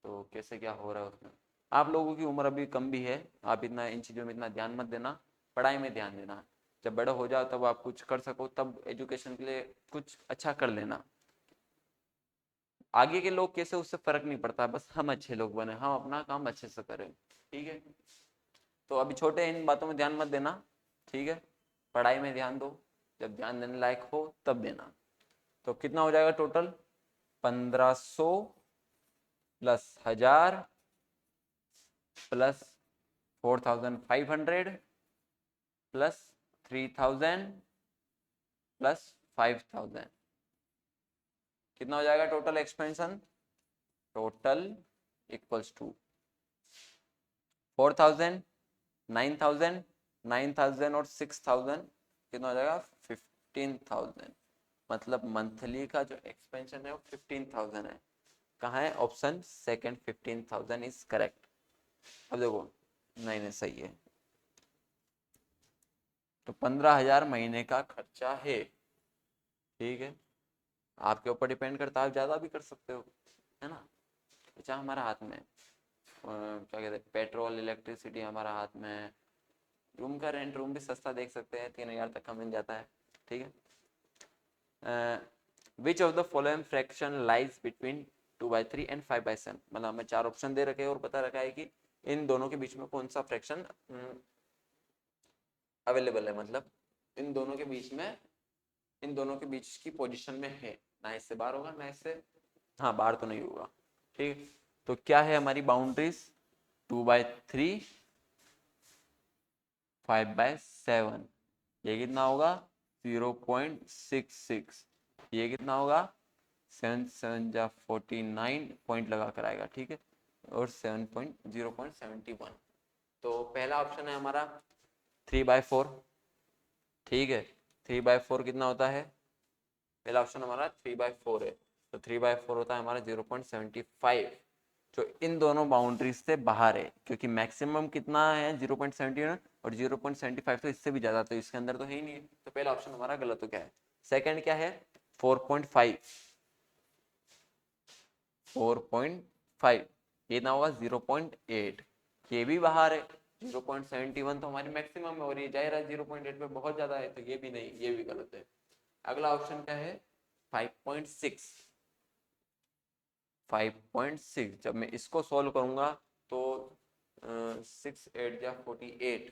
तो कैसे क्या हो रहा है उसमें। आप लोगों की उम्र अभी कम भी है, आप इतना इन चीज़ों में इतना ध्यान मत देना, पढ़ाई में ध्यान देना। जब बड़ा हो जाओ तब आप कुछ कर सको, तब एजुकेशन के लिए कुछ अच्छा कर लेना। आगे के लोग कैसे उससे फर्क नहीं पड़ता, बस हम अच्छे लोग बने, हम अपना काम अच्छे से करें, ठीक है। तो अभी छोटे इन बातों में ध्यान मत देना, ठीक है। पढ़ाई में ध्यान दो, जब ध्यान देने लायक हो तब देना। तो कितना हो जाएगा total? 1500 plus 1000 plus 4500 plus 3000 plus 5000, कितना हो जाएगा total expansion? Total equals to 4000, 9000, 9000 और 6000 कितना हो जाएगा 15000। मतलब मंथली का जो एक्सपेंशन है वो 15000 है। कहाँ है? Option second 15000 is correct. अब देखो, नहीं नहीं सही है। तो 15000 महीने का खर्चा है, ठीक है। आपके ऊपर डिपेंड करता है, आप ज़्यादा भी कर सकते हो, है ना। अच्छा हमारा हाथ में क्या कहते हैं, पेट्रोल इलेक्ट्रिसिटी हमारा हाथ में है। रूम का रेंट, रूम भी सस्ता देख सकते हैं, 3000 तक का मिल जाता है, ठीक है। Which of the following fraction lies between 2/3 and 5/7। मतलब हमें 4 ऑप्शन दे रखे हैं और बता रखा है कि इन दोनों के बीच में कौन सा फ्रैक्शन अवेलेबल है, मतलब इन दोनों के बीच में, इन दोनों के बीच की पोजीशन में है, ना इससे बाहर होगा ना इससे, हाँ बाहर तो नहीं होगा, ठीक। तो क्या है हमारी बाउंड्रीज? 2/3, 5/7, ये कितना होगा 0.66, ये कितना होगा 7 7 जा 49 पॉइंट लगा कर आएगा, ठीक है। और 0.71। तो पहला ऑप्शन है हमारा 3/4, ठीक है। 3/4 कितना होता है? पहला ऑप्शन हमारा 3/4 है, तो 3/4 होता है हमारा 0.75, जो इन दोनों बाउंड्रीज से बाहर है, क्योंकि मैक्सिमम कितना है 0.71 और 0.75 तो इससे भी ज्यादा, तो इसके अंदर तो है ही नहीं है, तो पहला ऑप्शन हमारा गलत हो गया है। सेकंड क्या है? 4.5, 4.5 ये ना होगा 0.8, ये भी बाहर है। 0.71 तो हमारी मैक्सिमम है और ये जाहिर है 0.8 पे बहुत ज्यादा है, तो ये भी नहीं, ये भी गलत है। अगला ऑप्शन क्या है 5.6। 5.6 जब मैं इसको सॉल्व करूंगा तो 6 8 या 48,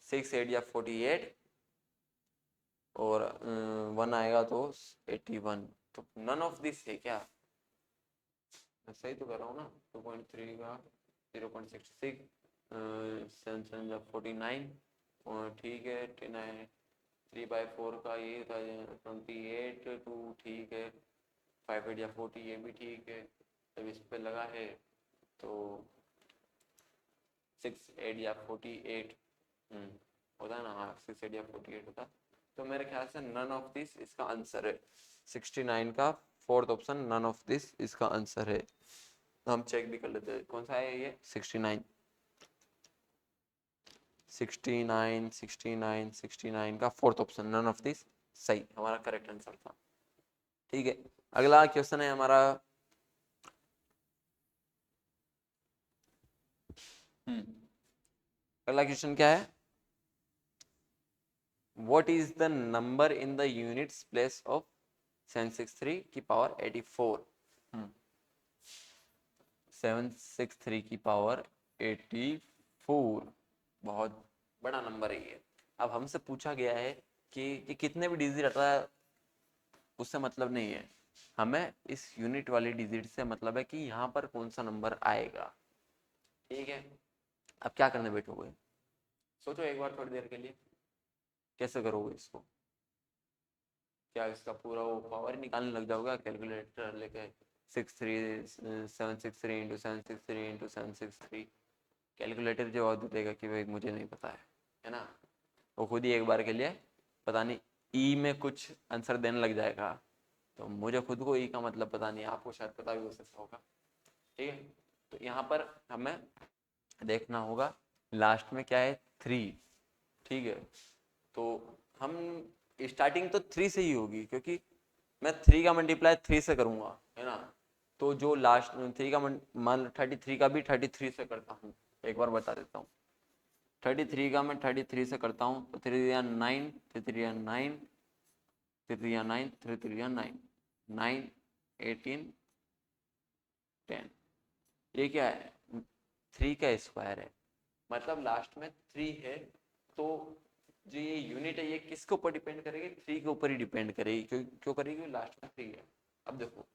6 8 या 48 और 1 आएगा तो 81। तो नन ऑफ दिस है क्या? मैं सही तो कर रहा हूँ ना? 2.3 का 0.66, 7 7 या 49 और ठीक है 29, 3/4 का ये था 28 2 ठीक है, 5 8 या 40 ये भी ठीक है। जब इस पे लगा है तो 6 8 या 48 होता है ना? हाँ 6 8 या 48 होता। तो मेरे ख्याल से नन ऑफ दिस इसका आंसर है। 69 का fourth option none of this इसका आंसर है। हम चेक भी कर लेते हैं कौन सा है ये 69 69 69 69 का fourth option none of this सही हमारा करेक्ट आंसर था। ठीक है, अगला क्वेश्चन है हमारा अगला क्वेश्चन क्या है? What is the number in the units place of 763 की पावर 84? 763 की पावर 84 बहुत बड़ा नंबर है ये। अब हमसे पूछा गया है कि कितने भी डिजिट आता है उससे मतलब नहीं है, हमें इस यूनिट वाली डिजिट से मतलब है कि यहाँ पर कौन सा नंबर आएगा। ठीक है, अब क्या करने बैठोगे? सोचो एक बार थोड़ी देर के लिए, कैसे करोगे इसको? क्या इसका पूरा वो पावर निकालने लग जाओगे कैलकुलेटर लेके? 763 इंटू 763 इंटू 763 कैलकुलेटर जवाब देगा कि भाई मुझे नहीं पता है ना? वो खुद ही एक बार के लिए पता नहीं ई में कुछ आंसर देने लग जाएगा। तो मुझे खुद को ई का मतलब पता नहीं, आपको शायद पता भी हो सकता होगा। ठीक है, तो यहाँ पर हमें देखना होगा लास्ट में क्या है 3। ठीक है, तो हम स्टार्टिंग तो 3 से ही होगी क्योंकि मैं 3 का मल्टीप्लाई 3 से करूंगा है ना? तो जो लास्ट 3 का मान 33 का भी 33 से करता हूँ। एक बार बता देता हूँ, 33 का मैं 33 से करता हूँ तो 3 3 9 3 3 9 3 3 9 3 3 9 9 18 10। ये क्या है? 3 का स्क्वायर है, मतलब लास्ट में 3 है। तो जो ये यूनिट है ये किसके ऊपर डिपेंड करेगी? 3 के ऊपर ही डिपेंड करेगी। क्यों करेगी? लास्ट में 3 है। अब देखो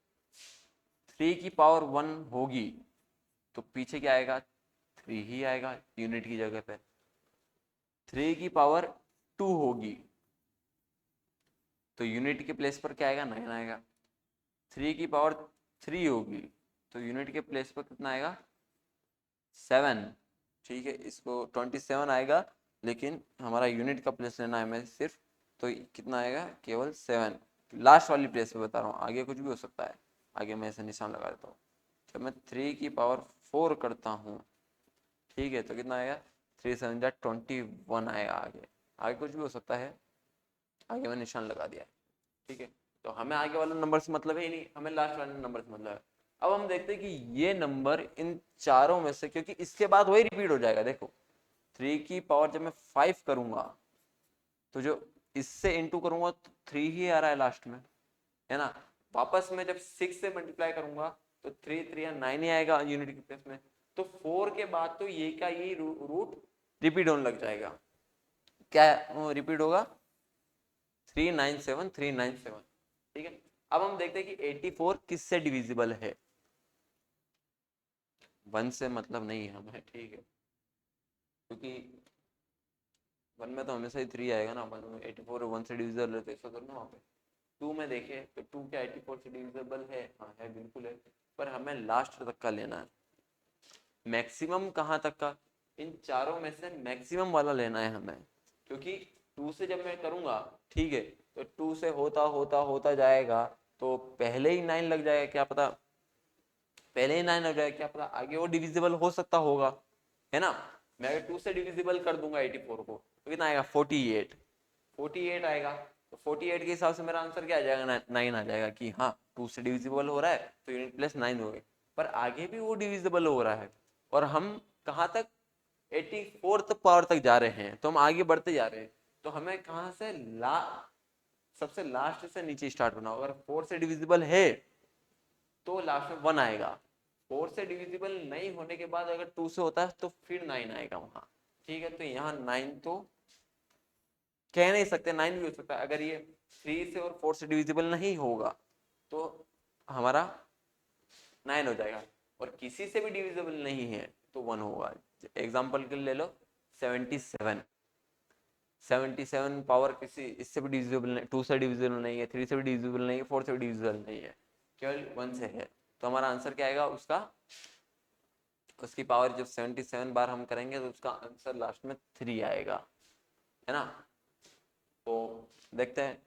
3 की पावर 1 होगी तो पीछे क्या आएगा? 3 ही आएगा यूनिट की जगह पे। 3 की पावर 2 होगी तो यूनिट के प्लेस पर क्या आएगा? 9 आएगा। 3 की पावर 3 होगी तो यूनिट के प्लेस पर कितना आएगा? 7। ठीक है, इसको 27 आएगा लेकिन हमारा यूनिट का प्लेस लेना है हमें सिर्फ, तो कितना आएगा? केवल 7। लास्ट वाली प्लेस पे बता रहा हूँ, आगे कुछ भी हो सकता है। आगे मैं ऐसे निशान लगा देता हूँ। जब मैं 3 की पावर 4 करता हूँ ठीक है तो कितना आएगा? 3 7 जा 21 आएगा। आगे आगे कुछ भी हो सकता है, आगे मैं निशान लगा दिया है। ठीक है, तो हमें आगे वाला नंबर से मतलब है ही नहीं, हमें लास्ट वाले नंबर से मतलब है। अब हम देखते हैं कि ये नंबर इन चारों में से, क्योंकि इसके बाद वही रिपीट हो जाएगा। देखो 3 की पावर जब मैं 5 करूंगा तो जो इससे इंटू करूंगा तो 3 ही आ रहा है लास्ट में, है ना? वापस में जब 6 से मल्टीप्लाई करूंगा तो 3 3 9 ही आएगा यूनिट के प्लेस में। तो 4 के बाद तो ये का ये रूट रिपीट होने लग जाएगा। क्या रिपीट होगा? 397 397। ठीक है, अब हम देखते हैं कि 84 किससे डिविजिबल है। 1 से मतलब नहीं है हमें। ठीक है, क्योंकि 1 में तो हमेशा ही 3 आएगा ना। 84 1 से डिविजिबल रहते ऐसा तो ना वहाँ पे। 2 में देखें तो 2 क्या 84 से डिविजिबल है? हाँ है, बिल्कुल है। पर हमें लास्ट तक का लेना है। मैक्सिमम कहाँ तक का? इन चारों में से मैक्सिमम वाला लेना है हमें, क्योंकि 2 से जब मैं करूंगा ठीक है तो 2 से होता होता होता जाएगा तो पहले ही 9 लग जाएगा, क्या पता पहले ही 9 लग जाएगा, क्या पता आगे वो डिविजिबल हो सकता होगा, है ना? मैं अगर 2 से डिविजिबल कर दूंगा 84 को तो कितना आएगा? 48। 48 आएगा तो 48 के हिसाब से मेरा आंसर क्या आ जाएगा? 9 आ जाएगा कि हाँ 2 से डिविजिबल हो रहा है तो यूनिट प्लस 9 हो गए। पर आगे भी वो डिविजिबल हो रहा है और हम कहाँ तक? 84th पावर तक जा रहे हैं, तो हम आगे बढ़ते जा रहे हैं। तो हमें कहाँ से सबसे लास्ट से नीचे स्टार्ट करना होगा। अगर 4 से डिविजिबल है तो लास्ट में 1 आएगा। 4 से डिविजिबल नहीं होने के बाद अगर 2 से होता है तो फिर 9 आएगा वहां। ठीक है, तो यहाँ 9 तो कह नहीं सकते, 9 भी हो सकता है। अगर ये 3 से और 4 से डिविजिबल नहीं होगा तो हमारा 9 हो जाएगा, और किसी से भी डिविजिबल नहीं है तो 1 होगा। एग्जाम्पल के लिए ले लो 77। 77 पावर किसी इससे भी डिविजिबल नहीं, 2 से डिविजिबल नहीं है, 3 से भी डिविजिबल नहीं है, 4 से भी डिविजिबल नहीं है, केवल 1 से है। तो हमारा आंसर क्या आएगा उसका, उसकी पावर जब 77 बार हम करेंगे तो उसका आंसर लास्ट में 3 आएगा, है ना। तो देखते हैं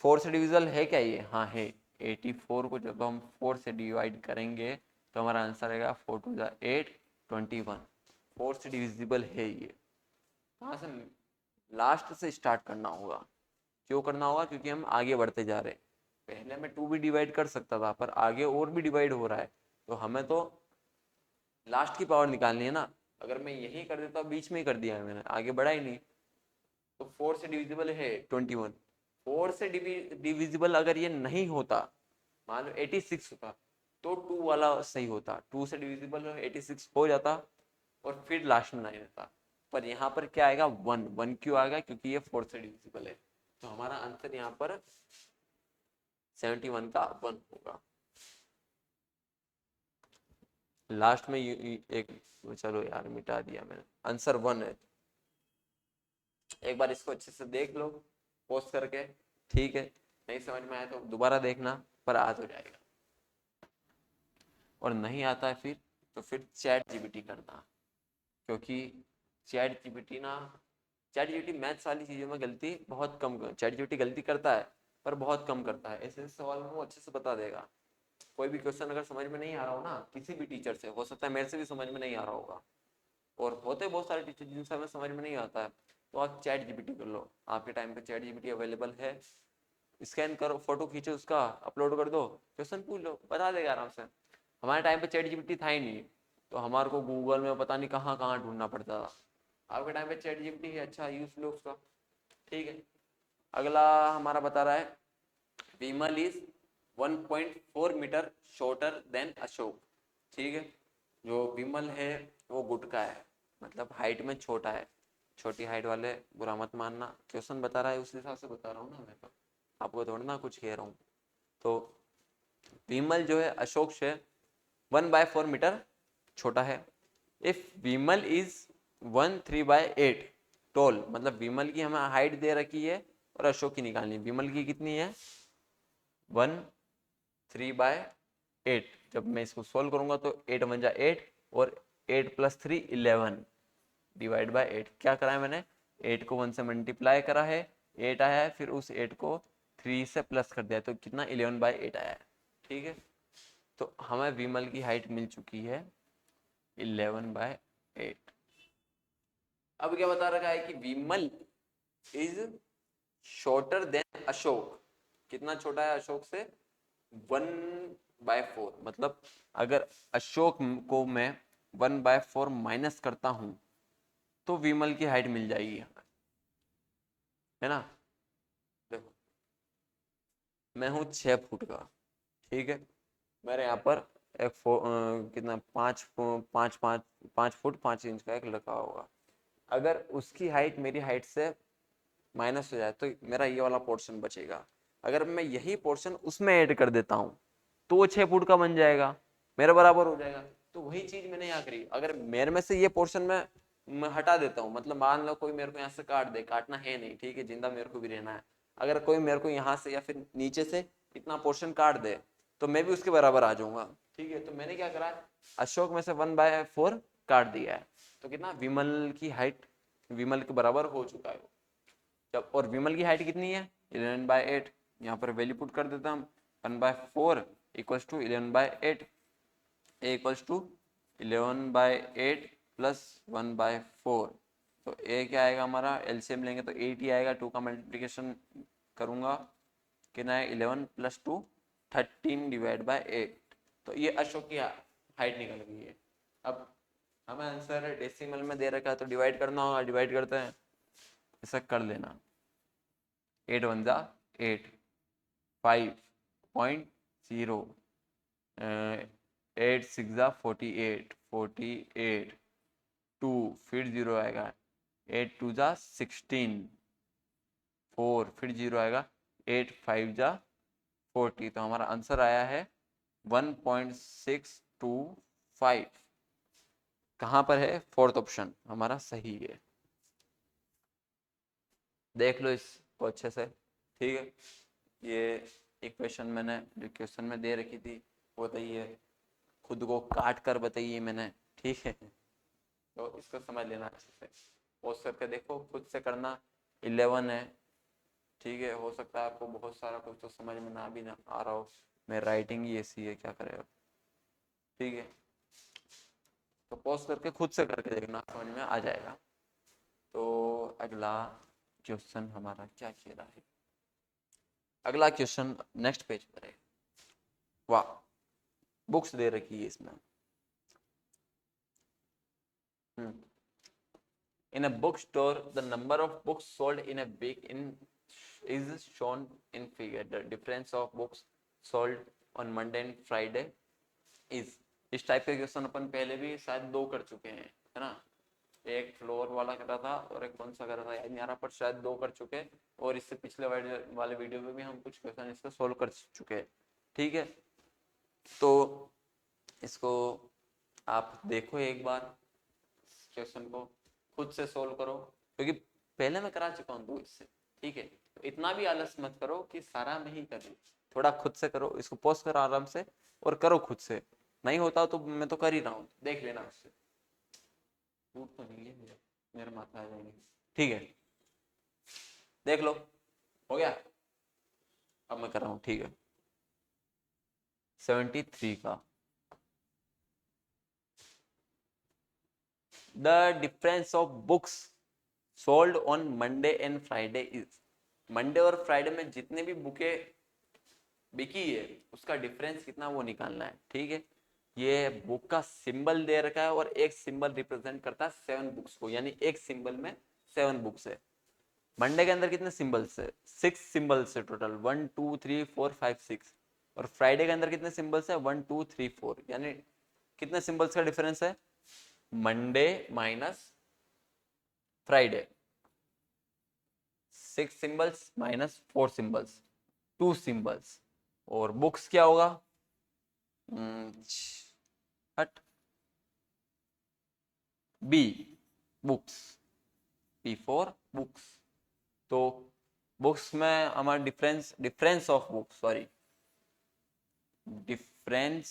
4 से डिविजिबल है क्या ये, हाँ है। 84 को जब हम 4 से डिवाइड करेंगे तो हमारा आंसर आएगा 4 2 8 21। 4 से डिविजिबल है ये। कहाँ से, लास्ट से स्टार्ट करना होगा। क्यों करना होगा, क्योंकि हम आगे बढ़ते जा रहे हैं। पहले मैं 2 भी डिवाइड कर सकता था, पर आगे और भी डिवाइड हो रहा है, तो हमें तो लास्ट की पावर निकालनी है ना। अगर मैं यही कर देता, बीच में ही कर दिया है मैंने, आगे बढ़ा ही नहीं। तो 4 से डिविजिबल है 21। 4 से डिविजिबल अगर ये नहीं होता, मान लो 86 होता, तो 2 वाला सही होता। 2 से डिविजिबल 86 हो जाता और फिर लास्ट में 9 होता। पर यहाँ पर क्या आएगा, 1। 1 क्यों आएगा, क्योंकि ये 4 से डिविजिबल है। तो हमारा आंसर यहाँ पर 71 का 1 होगा। लास्ट में एक, चलो यार मिटा दिया मैंने, आंसर 1 है। एक बार इसको अच्छे से देख लो पोस्ट करके, ठीक है। नहीं समझ में आया तो दोबारा देखना, पर आ तो जाएगा। और नहीं आता है फिर तो फिर चैट जीपीटी करना, क्योंकि चैट जीपीटी ना, चैट जीपीटी मैथ्स वाली चीज़ों में गलती बहुत कम, चैट जीपीटी गलती करता है पर बहुत कम करता है। ऐसे सवाल में वो अच्छे से बता देगा। कोई भी क्वेश्चन अगर समझ में नहीं आ रहा हो ना, किसी भी टीचर से, हो सकता है मेरे से भी समझ में नहीं आ रहा होगा, और होते बहुत सारे टीचर जिनसे हमें समझ में नहीं आता है, तो आप चैट जीपीटी कर लो। आपके टाइम पे चैट जीपीटी अवेलेबल है, स्कैन करो, फोटो खींचो, उसका अपलोड कर दो, क्वेश्चन पूछ लो, बता देगा आराम से। हमारे टाइम पे चैट जीपीटी था ही नहीं, तो हमारे को गूगल में पता नहीं कहाँ कहाँ ढूंढना पड़ता था। आपके टाइम पे चैट जीपीटी है, अच्छा यूज लो उसका, ठीक है। अगला हमारा बता रहा है Vimal is 1.4 metre shorter than Ashok. ठीक है, जो विमल है वो गुटका है, मतलब हाइट में छोटा है। छोटी हाइट वाले बुरा मत मानना, क्वेश्चन बता रहा है उस हिसाब से बता रहा हूँ ना मैं, तो आपको थोड़ा ना कुछ कह रहा हूँ। तो विमल जो है अशोक से 1/4 मीटर छोटा है। इफ विमल इज 1/3/8 टोल, मतलब विमल की हमें हाइट दे रखी है और अशोक की निकालनी है। विमल की कितनी है 1/3/8। जब मैं इसको सोल्व करूंगा तो 8 1 जा 8 और 8 + 3 11 डिवाइड बाय 8। क्या करा है मैंने, 8 को 1 से मल्टीप्लाई करा है, 8 आया है, फिर उस 8 को 3 से प्लस कर दिया तो कितना 11/8 आया है। ठीक है, तो हमें विमल की हाइट मिल चुकी है 11/8। अब क्या बता रखा है कि विमल इज शॉर्टर देन अशोक। कितना छोटा है अशोक से, 1/4। मतलब अगर अशोक को मैं 1/4 माइनस करता हूं तो विमल की हाइट मिल जाएगी, है ना। देखो मैं हूं 6 फुट का, ठीक है। मेरे यहाँ पर एक कितना 5 फुट 5 इंच का एक लड़का होगा। अगर उसकी हाइट मेरी हाइट से माइनस हो जाए तो मेरा ये वाला पोर्शन बचेगा। अगर मैं यही पोर्शन उसमें ऐड कर देता हूँ तो वो 6 फुट का बन जाएगा, मेरे बराबर हो जाएगा। तो वही चीज मैंने यहाँ करी। अगर मेरे में से ये पोर्शन मैं हटा देता हूँ, मतलब मान लो कोई मेरे को यहाँ से काट दे, काटना है नहीं, ठीक है, जिंदा मेरे को भी रहना है। अगर कोई मेरे को यहाँ से या फिर नीचे से इतना पोर्शन काट दे तो मैं भी उसके बराबर आ जाऊंगा, ठीक है। तो मैंने क्या करा, अशोक में से 1/4 काट दिया है, तो कितना विमल की हाइट विमल के बराबर हो चुका है जब। और विमल की हाइट कितनी है 11/8। यहाँ पर वैल्यू पुट कर देता हम, 1/4 equals to 11/8, A equals to 11/8 plus 1/4। तो ए क्या आएगा हमारा, एलसीएम लेंगे तो 8 ही आएगा। 2 का मल्टीप्लिकेशन करूंगा कितना है 11 + 2 13 डिवाइड बाय 8। तो ये अशोक की हाइट निकल गई है। अब हमें आंसर डेसिमल में दे रखा है तो डिवाइड करना होगा, डिवाइड करते हैं। ऐसा कर लेना। 8 1 जा 8, 5.0, 8 6 जा 48, 48, 2 फिर 0 आएगा, 8 2 जा 16, 4 फिर 0 आएगा, 8 5 जा 40। तो हमारा आंसर आया है 1.625। कहाँ पर है? फोर्थ ऑप्शन हमारा सही है। देख लो इसको अच्छे से, ठीक है। ये इक्वेशन मैंने जो क्वेश्चन में दे रखी थी वो बताइए, खुद को काट कर बताइए मैंने, ठीक है। तो इसको समझ लेना अच्छे से, पोस्ट करके देखो, खुद से करना। 11 है, ठीक है। हो सकता है आपको बहुत सारा कुछ तो समझ में ना भी ना आ रहा हो, मैं राइटिंग ही ऐसी है, क्या करेगा, ठीक है। तो पोस्ट करके खुद से करके देखना, समझ में आ जाएगा। तो अगला क्वेश्चन हमारा क्या कह रहा है? अगला क्वेश्चन नेक्स्ट पेज पर है। वाह, बुक्स दे रखी है इसमें। In a bookstore, the number of books sold in a week is shown in figure. The difference of books sold on Monday and Friday is। इस टाइप के क्वेश्चन अपन पहले भी शायद 2 कर चुके हैं, है ना। एक फ्लोर वाला करा था और एक कौन सा करा था याद नहीं आ रहा, पर शायद 2 कर चुके। और इससे पिछले वाले वीडियो में भी हम कुछ क्वेश्चन इसका सोल्व कर चुके हैं, ठीक है। तो इसको आप देखो एक बार, क्वेश्चन को खुद से सोल्व करो, क्योंकि पहले मैं करा चुका हूँ 2 इससे, ठीक है। तो इतना भी आलस मत करो कि सारा मैं ही कर लूँ, थोड़ा खुद से करो। इसको पॉज करो आराम से और करो खुद से। नहीं होता तो मैं तो कर ही रहा हूँ, देख लेना उससे। टूट तो नहीं है, मेरे माथा आ जाएंगे, ठीक है। देख लो, हो गया। अब मैं कर रहा हूँ, ठीक है। 73 का the difference of books sold on Monday and Friday is. Monday और फ्राइडे में जितने भी बुकें बिकी है उसका डिफरेंस कितना वो निकालना है, ठीक है। ये बुक का सिंबल दे रखा है और एक सिंबल रिप्रेजेंट करता है 7 बुक्स को, यानी एक सिंबल में 7 बुक्स है। मंडे के अंदर कितने सिंबल्स है? 6 सिंबल्स है टोटल, 1 2 3 4 5 6। और फ्राइडे के अंदर कितने सिंबल्स है? 1 2 3 4, यानी कितने सिंबल्स का डिफरेंस है? Monday minus Friday, 6 symbols minus 4 symbols, 2 symbols. और बुक्स क्या होगा? हट, B books, B for books. तो बुक्स में हमारा difference of books, sorry, difference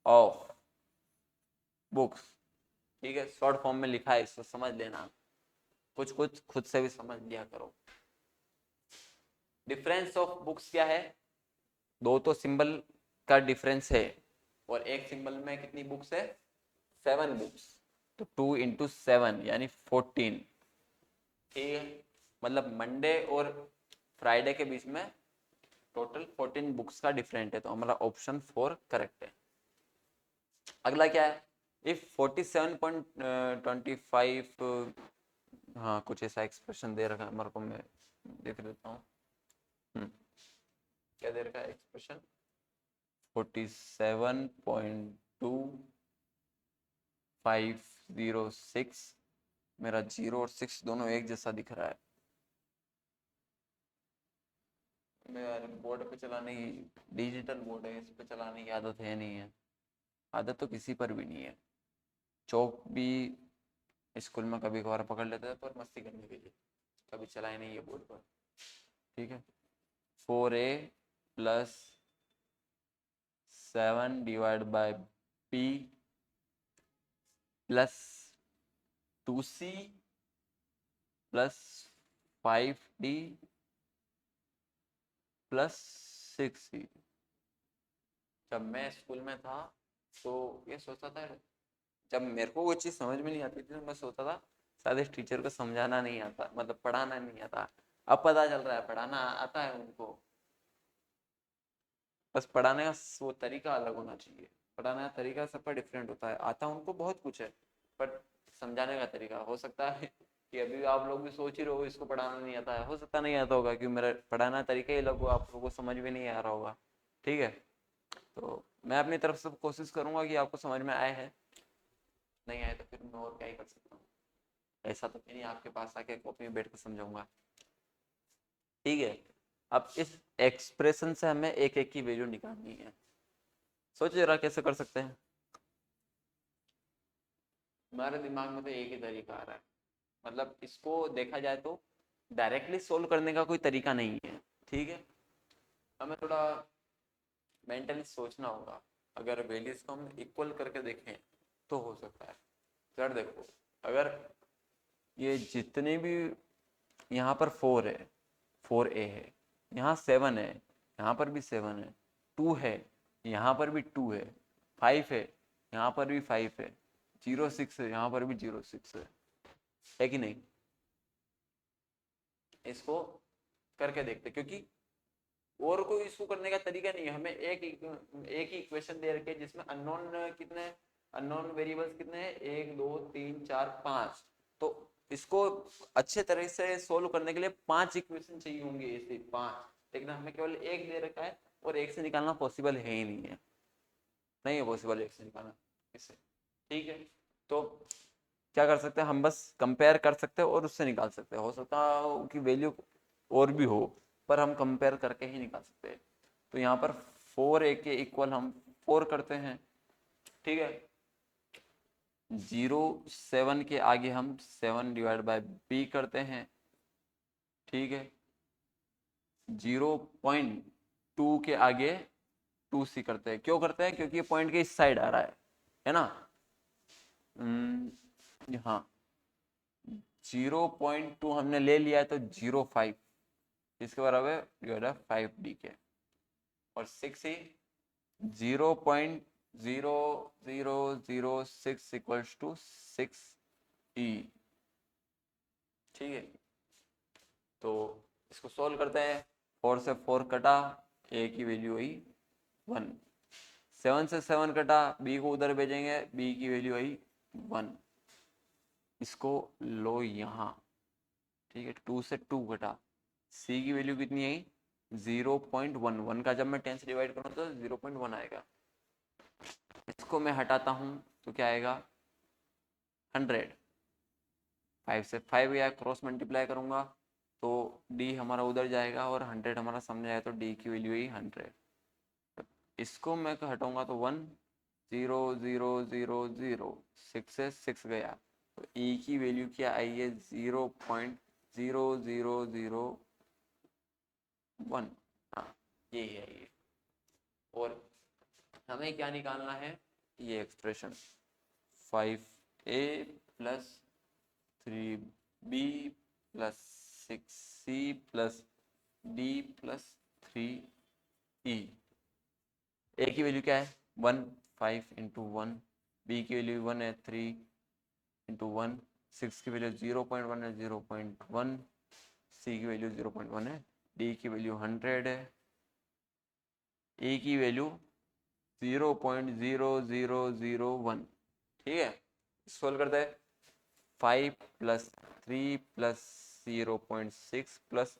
of books, ठीक है। शॉर्ट फॉर्म में लिखा है, इसको समझ लेना, कुछ कुछ खुद से भी समझ लिया करो। डिफरेंस ऑफ बुक्स क्या है? 2 तो सिंबल का डिफरेंस है और एक सिंबल में कितनी बुक्स है? 7 बुक्स। तो 2 इंटू 7 यानी 14, ठीक है। मतलब मंडे और फ्राइडे के बीच में टोटल 14 बुक्स का डिफरेंट है, तो हमारा ऑप्शन 4 करेक्ट है। अगला क्या है? इफ 47.25, हाँ कुछ ऐसा एक्सप्रेशन दे रखा है हमारे को, मैं देख लेता हूँ। क्या दे रखा है एक्सप्रेशन? 47.2506, मेरा 0 और 6 दोनों एक जैसा दिख रहा है। यार बोर्ड पे चलाने की, डिजिटल बोर्ड है, इस पे चलाने की आदत है नहीं है। आदत तो किसी पर भी नहीं है। चौक भी स्कूल में कभी कभार पकड़ लेते थे पर मस्ती करने के लिए, कभी चलाए नहीं है बोर्ड पर, ठीक है। 4a plus 7 divide by b plus 2c plus 5d plus 6c। जब मैं स्कूल में था तो ये सोचता था, जब मेरे को वो चीज़ समझ में नहीं आती थी तो मैं सोचता था शायद इस टीचर को समझाना नहीं आता, मतलब पढ़ाना नहीं आता। अब पता चल रहा है पढ़ाना आता है उनको, बस पढ़ाने का वो तरीका अलग होना चाहिए। पढ़ाने का तरीका सबका डिफरेंट होता है, आता उनको बहुत कुछ है, बट समझाने का तरीका हो सकता है कि अभी आप लोग भी सोच ही रहे हो इसको पढ़ाना नहीं आता है, हो सकता नहीं आता होगा क्योंकि मेरा पढ़ाना तरीका ही अलग हो, आप लोगों को समझ भी नहीं आ रहा होगा। ठीक है, तो मैं अपनी तरफ से कोशिश करूंगा कि आपको समझ में आए है, नहीं आए तो फिर मैं और क्या ही कर सकता हूँ, ऐसा तो नहीं आपके पास आके कॉपी में बैठ कर समझाऊंगा। ठीक है, अब इस एक्सप्रेशन से हमें एक एक की वैल्यू निकालनी है। सोच जरा कैसे कर सकते हैं। हमारे दिमाग में तो एक ही तरीका आ रहा है, मतलब इसको देखा जाए तो डायरेक्टली सोल्व करने का कोई तरीका नहीं है। ठीक है, हमें थोड़ा मेंटली सोचना होगा। अगर वैल्यूज को हम इक्वल करके देखें तो हो सकता है। सर देखो, अगर ये जितने भी यहाँ पर 4 है, 4a है, यहाँ 7 है, यहाँ पर भी 7 है, 2 है, यहाँ पर भी 2 है, 5 है, यहाँ पर भी 5 है, 06 है, यहाँ पर भी 06 है कि नहीं। इसको करके देखते, क्योंकि और कोई इसको करने का तरीका नहीं है। हमें एक ही इक्वेशन दे रखी है जिसमें अननोन कितने, अननोन वेरिएबल्स कितने हैं, 1 2 3 4 5। तो इसको अच्छे तरह से सोल्व करने के लिए 5 इक्वेशन चाहिए होंगे, ऐसे 5, लेकिन हमें केवल एक दे रखा है और एक से निकालना पॉसिबल है ही नहीं है, नहीं है पॉसिबल एक से निकालना इससे। ठीक है, तो क्या कर सकते हैं हम, बस कंपेयर कर सकते हैं और उससे निकाल सकते हैं। हो सकता हो कि वैल्यू और भी हो, पर हम कंपेयर करके ही निकाल सकते हैं। तो यहाँ पर 4a के इक्वल हम 4 करते हैं। ठीक है, 7 के आगे हम 7 डिवाइड बाय b करते हैं। ठीक है, 0.2 के आगे 2c करते हैं। क्यों करते हैं, क्योंकि ये पॉइंट के इस साइड आ रहा है ना। हाँ, 0.2 हमने ले लिया है तो 0.5 इसके बराबर डिवाइड बाय 5d के, और 6 ही 0.0006 इक्वल्स टू 6e। ठीक है, तो इसको सॉल्व करते हैं। 4 से 4 कटा, a की वैल्यू आई 1, 7 से 7 कटा, b को उधर भेजेंगे, b की वैल्यू आई 1। इसको लो यहाँ। ठीक है, 2 से 2 कटा, c की वैल्यू कितनी आई 0.1, 1 का जब मैं 10 से डिवाइड करूँ तो 0.1 आएगा। इसको मैं हटाता हूँ तो क्या आएगा 100। 5 से 5 या क्रॉस मल्टीप्लाई करूँगा तो d हमारा उधर जाएगा और 100 हमारा सामने आया, तो d की वैल्यू ही 100। इसको मैं हटाऊंगा तो 1 0 0 0 0, 6 से 6 गया, तो e की वैल्यू क्या आई है 0.0001। हाँ, ये है ये। और हमें क्या निकालना है, ये expression 5a plus 3b plus 6c plus d plus 3e। a की वैल्यू क्या है 1, 5 इंटू 1, b की वैल्यू 1 है 3 इंटू 1, 6 की वैल्यू 0.1 है 0.1, c की वैल्यू 0.1 है, d की वैल्यू 100 है, e की वैल्यू 0.0001। ठीक है, सोल्व करते हैं। 5 प्लस 3 प्लस 0.6 प्लस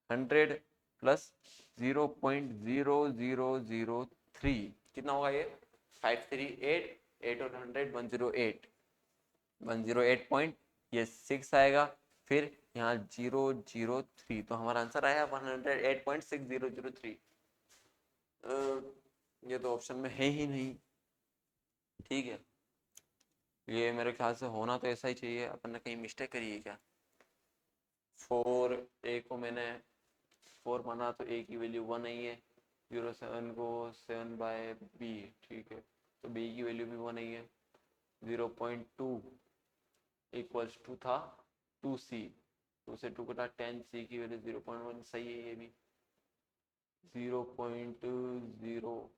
100 प्लस 0.0003 कितना होगा ये 5 3 8, 8 और 100 108, 108 पॉइंट ये 6 आएगा, फिर यहाँ 003, तो हमारा आंसर आया 108.6003। ये तो ऑप्शन में है ही नहीं। ठीक है, ये मेरे ख्याल से होना तो ऐसा ही चाहिए, अपन ने कहीं मिस्टेक करी है क्या। 4a को मैंने 4 माना तो a की वैल्यू 1 आई है, 07 को 7 बाय b। ठीक है, तो b की वैल्यू भी 1 आई है, 0.2 इक्वल्स टू था 2c, 2 से 2 कटा 10, c की वैल्यू 0.1, सही है ये भी 0.0।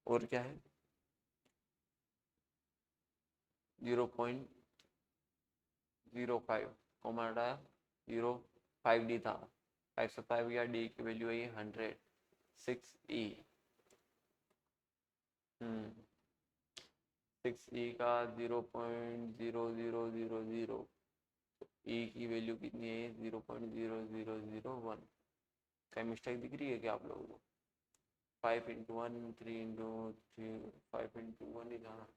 और क्या है 0.05 कॉमा हटाया 0.5d था, 5 से 5 गया, d की वैल्यू है 100, 6e। 6e का 0.0000, e की वैल्यू कितनी है? 0.0001। क्या मिस्टेक दिख रही है क्या आप लोगों को? 5 इंटू 1, 3 इंटू 3, 5 इंटू 1 ही था,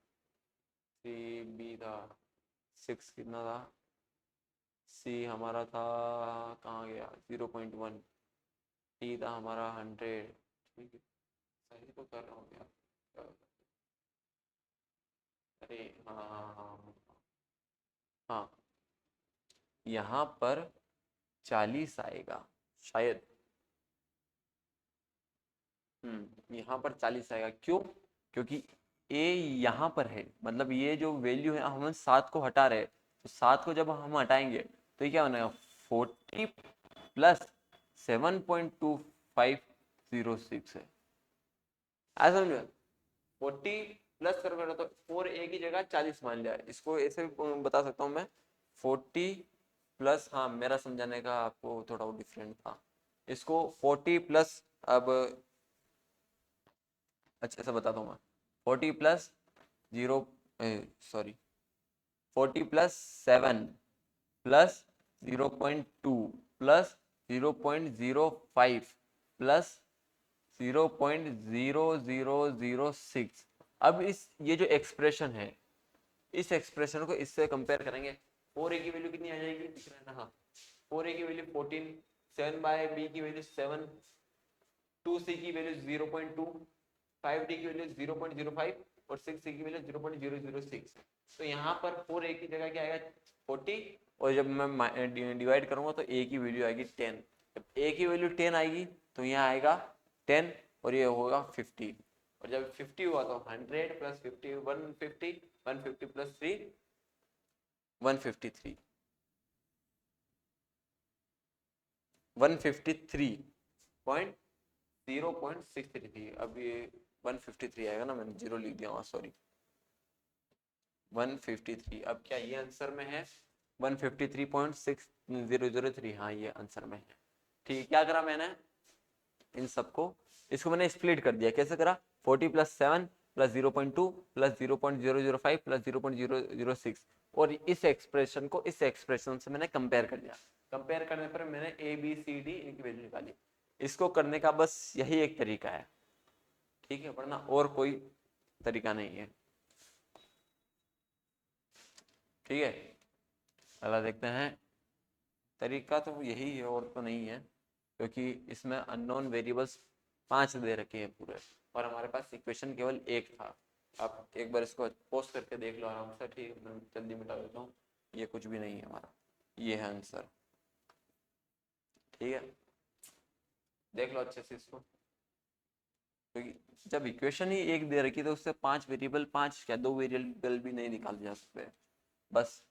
3b था, 6 कितना था? c हमारा था, कहाँ गया? 0.1, t था हमारा 100। ठीक है, सही तो कर रहा हूँ यार। अरे हाँ हाँ हाँ हाँ हाँ, यहाँ पर 40 आएगा शायद। यहाँ पर 40 आएगा, क्यों? क्योंकि a यहाँ पर है, मतलब ये जो वैल्यू है, हम 7 को हटा रहे हैं, तो 7 को जब हम हटाएंगे तो ये क्या बनेगा? 40 प्लस 7.2506 है। ऐसा समझो, 40 प्लस कर तो 4a की जगह 40 मान लिया। इसको ऐसे भी बता सकता हूँ मैं, 40 प्लस, हाँ मेरा समझाने का आपको थोड़ा वो डिफरेंट था। इसको 40 प्लस, अब अच्छा ऐसा बताता हूँ मैं, 40 plus 0, sorry 40 plus 7 plus 0.2 plus 0.05 plus 0.0006। अब इस ये जो एक्सप्रेशन है, इस एक्सप्रेशन को इससे कंपेयर करेंगे। 4a की वैल्यू कितनी आ जाएगी? दिख रहा है ना? हाँ, 4a की वैल्यू 14, 7 बाय b की वैल्यू 7, 2c की वैल्यू 0.2, 5d की वैल्यू 0.05 और 6c की वैल्यू 0.006। तो यहाँ पर 4a की जगह क्या आएगा? 40, और जब मैं डिवाइड करूंगा तो a की वैल्यू आएगी 10। जब a की वैल्यू 10 आएगी तो यहाँ आएगा 10 और ये होगा 50। और जब 50 हुआ तो 100 प्लस 50 150, 150 प्लस 3 153, 153.0.633। अब ये 153 आएगा ना, मैंने जीरो लिख दिया वहाँ, सॉरी 153। अब क्या ये आंसर में है? 153.6003, हाँ ये आंसर में है। ठीक है, क्या करा मैंने? इन सबको, इसको मैंने स्प्लिट कर दिया। कैसे करा? 40 प्लस 7 प्लस 0.2 प्लस 0.005 प्लस 0.006, और इस एक्सप्रेशन को इस एक्सप्रेशन से मैंने कंपेयर कर दिया। कंपेयर करने पर मैंने ए बी सी डी की वैल्यू निकाली। इसको करने का बस यही एक तरीका है, ठीक है, वरना और कोई तरीका नहीं है। ठीक है, अगला देखते हैं। तरीका तो यही है और तो नहीं है, क्योंकि इसमें अननोन वेरिएबल्स 5 दे रखे हैं पूरे, और हमारे पास इक्वेशन केवल एक था। आप एक बार इसको पोस्ट करके देख लो आराम से। ठीक है, मैं जल्दी मिटा देता हूँ। ये कुछ भी नहीं है हमारा, ये है आंसर। ठीक है, देख लो अच्छे से इसको, क्योंकि जब इक्वेशन ही एक दे रखी तो उससे 5 वेरिएबल, 5 क्या 2 वेरिएबल भी नहीं निकाले जा सकते, बस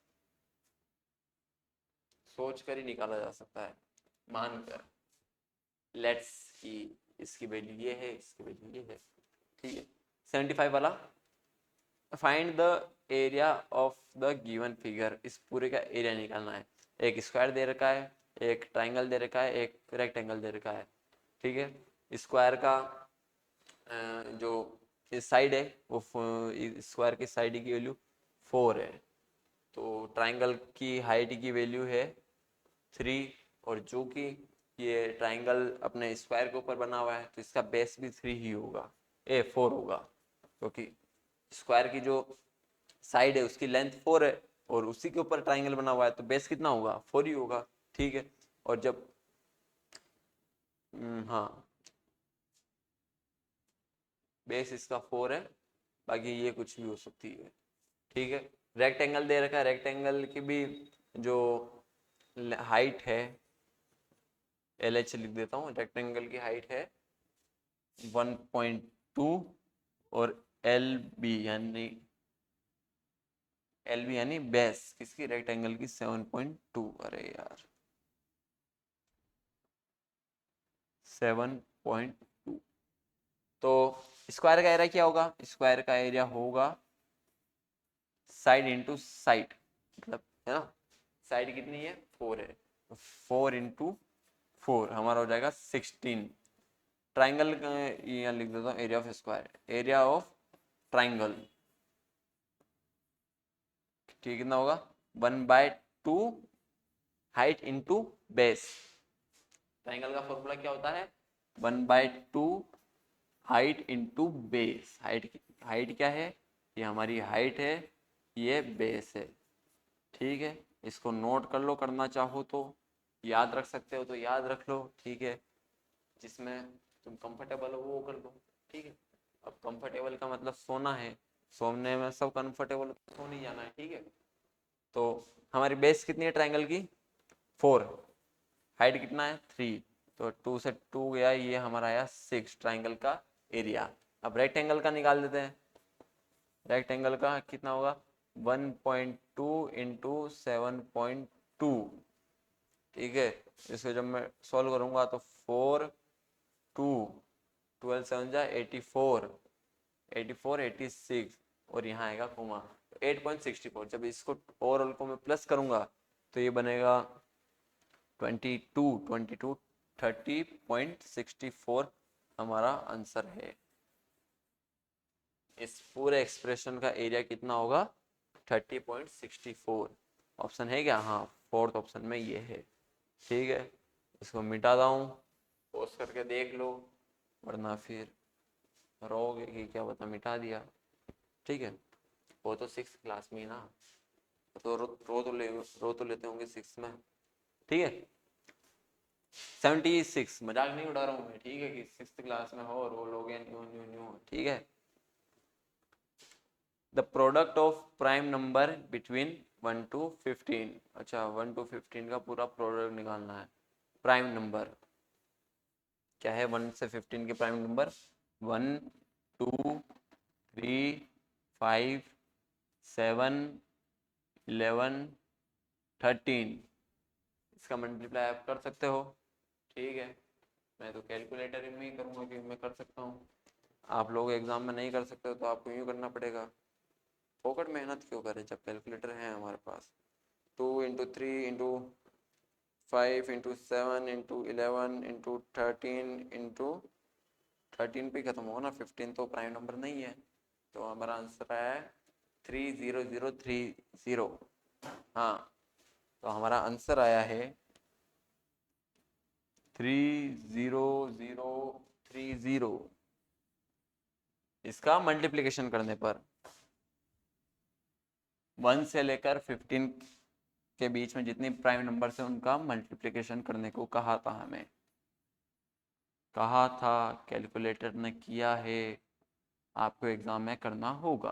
सोच कर ही निकाला जा सकता है, मानकर। लेट्स की इसकी वैल्यू ये है, इसकी वैल्यू ये है। ठीक है, 75 वाला, find the area of the given figure. इस पूरे का एरिया निकालना है। एक स्क्वायर दे रखा है, एक ट्राइंगल दे रखा है, एक रेक्टेंगल दे रखा है। ठीक है, स्क्वायर का जो इस साइड है वो स्क्वायर की साइड की वैल्यू 4 है, तो ट्राइंगल की हाइट की वैल्यू है 3, और जो कि ये ट्राइंगल अपने स्क्वायर के ऊपर बना हुआ है तो इसका बेस भी 3 ही होगा, 4 होगा, क्योंकि स्क्वायर की जो साइड है उसकी लेंथ 4 है, और उसी के ऊपर ट्राइंगल बना हुआ है तो बेस कितना होगा? 4 ही होगा। ठीक है, और जब हाँ, बेस इसका 4 है, बाकी ये कुछ भी हो सकती है। ठीक है, रेक्टेंगल दे रखा है, रेक्टेंगल की भी जो हाइट है, एल एच लिख देता हूँ, रेक्टेंगल की हाइट है 1.2, और एल बी यानी बेस किसकी? रेक्टेंगल की 7.2। अरे यार 7.2। तो स्क्वायर का एरिया क्या होगा? स्क्वायर का एरिया होगा साइड इंटू साइड, मतलब है ना, साइड कितनी है? 4 है, 4 इंटू 4 हमारा हो जाएगा 16। ट्राइंगल यहाँ लिख देता हूँ, area of square, area of triangle ठीक, कितना होगा 1/2 हाइट इंटू बेस। ट्राइंगल का फॉर्मूला क्या होता है 1/2 हाइट इंटू बेस। हाइट क्या है, ये हमारी हाइट है, ये बेस है। ठीक है, इसको नोट कर लो, करना चाहो तो याद रख सकते हो तो याद रख लो। ठीक है, जिसमें तुम कंफर्टेबल हो वो कर लो। ठीक है, अब कंफर्टेबल का मतलब सोना है, सोने में सब कंफर्टेबल हो तो सो नहीं जाना है। ठीक है, तो हमारी बेस कितनी है ट्राइंगल की 4, हाइट कितना है 3, तो 2 से 2 गया, ये हमारा आया 6 ट्राइंगल का एरिया। अब रेक्टेंगल का निकाल देते हैं। रेक्टेंगल का कितना होगा 1.2 इंटू 7.2। ठीक है, इसको जब मैं सॉल्व करूंगा तो 4 2 12 7 जा 84 84 86 और यहाँ आएगा कोमा 8.64। जब इसको ओवरऑल को मैं प्लस करूंगा तो ये बनेगा 22 30.64 हमारा आंसर है। इस पूरे एक्सप्रेशन का एरिया कितना होगा 30.64। ऑप्शन है क्या, हाँ फोर्थ ऑप्शन में ये है। ठीक है, इसको मिटा दूँ, पोस्ट करके देख लो, वरना फिर रोगे कि क्या बता मिटा दिया। ठीक है, वो तो 6th क्लास में ही ना, तो रो तो लेते होंगे 6th में। ठीक है, 76, मजाक नहीं उड़ा रहा हूँ मैं। ठीक है, कि 6th क्लास में हो और वो लोग न्यू न्यू न्यू। ठीक है, the product of prime number between 1 to 15। अच्छा, 1 to 15 का पूरा प्रोडक्ट निकालना है। प्राइम नंबर क्या है 1 से 15 के प्राइम नंबर 1 2 3 5 7 11 13। इसका मल्टीप्लाई आप कर सकते हो। ठीक है, मैं तो कैलकुलेटर में ही करूँगा कि मैं कर सकता हूँ। आप लोग एग्जाम में नहीं कर सकते हो तो आपको यूँ करना पड़ेगा। फोकट मेहनत क्यों करें जब कैलकुलेटर है हमारे पास। 2 into 3 into 5 into 7 into 11 into 13 into 13 पे खत्म होगा ना, 15 तो प्राइम नंबर नहीं है। तो हमारा आंसर है 30030। हाँ, तो हमारा आंसर आया है 30030। इसका मल्टीप्लिकेशन करने पर 1 से लेकर 15 के बीच में जितनी प्राइम नंबर है उनका मल्टीप्लिकेशन करने को कहा था हमें। कहा था, कैलकुलेटर ने किया है, आपको एग्जाम में करना होगा।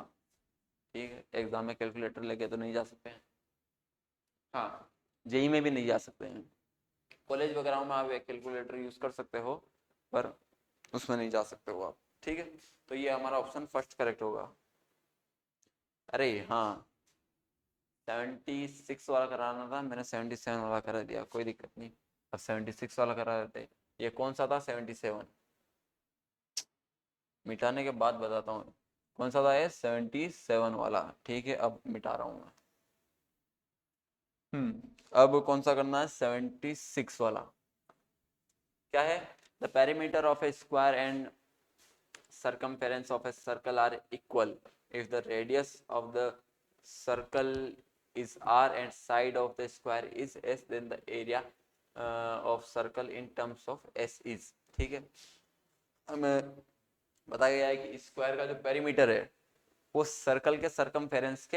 ठीक है, एग्जाम में कैलकुलेटर लेके तो नहीं जा सकते हैं। हाँ, जेई में भी नहीं जा सकते हैं। कॉलेज वगैरह में आप कैलकुलेटर यूज कर सकते हो, पर उसमें नहीं जा सकते हो आप। ठीक है, तो ये हमारा ऑप्शन फर्स्ट करेक्ट होगा। अरे हाँ, 76 वाला कराना था, मैंने 77 वाला करा दिया, कोई दिक्कत नहीं। अब 76 वाला करा देते। ये कौन सा था 77, मिटाने के बाद बताता हूँ कौन सा था ये 77 वाला। ठीक है, अब मिटा रहा हूँ मैं। अब कौन सा करना है 76 वाला। क्या है, the perimeter of A square and circumference of a circle are equal if the radius of the circle is r and side of the square is s, then the area of circle in terms of s is। ठीक है, हमें बताया गया है कि square का जो perimeter है वो सर्कल के सरकमफेरेंस के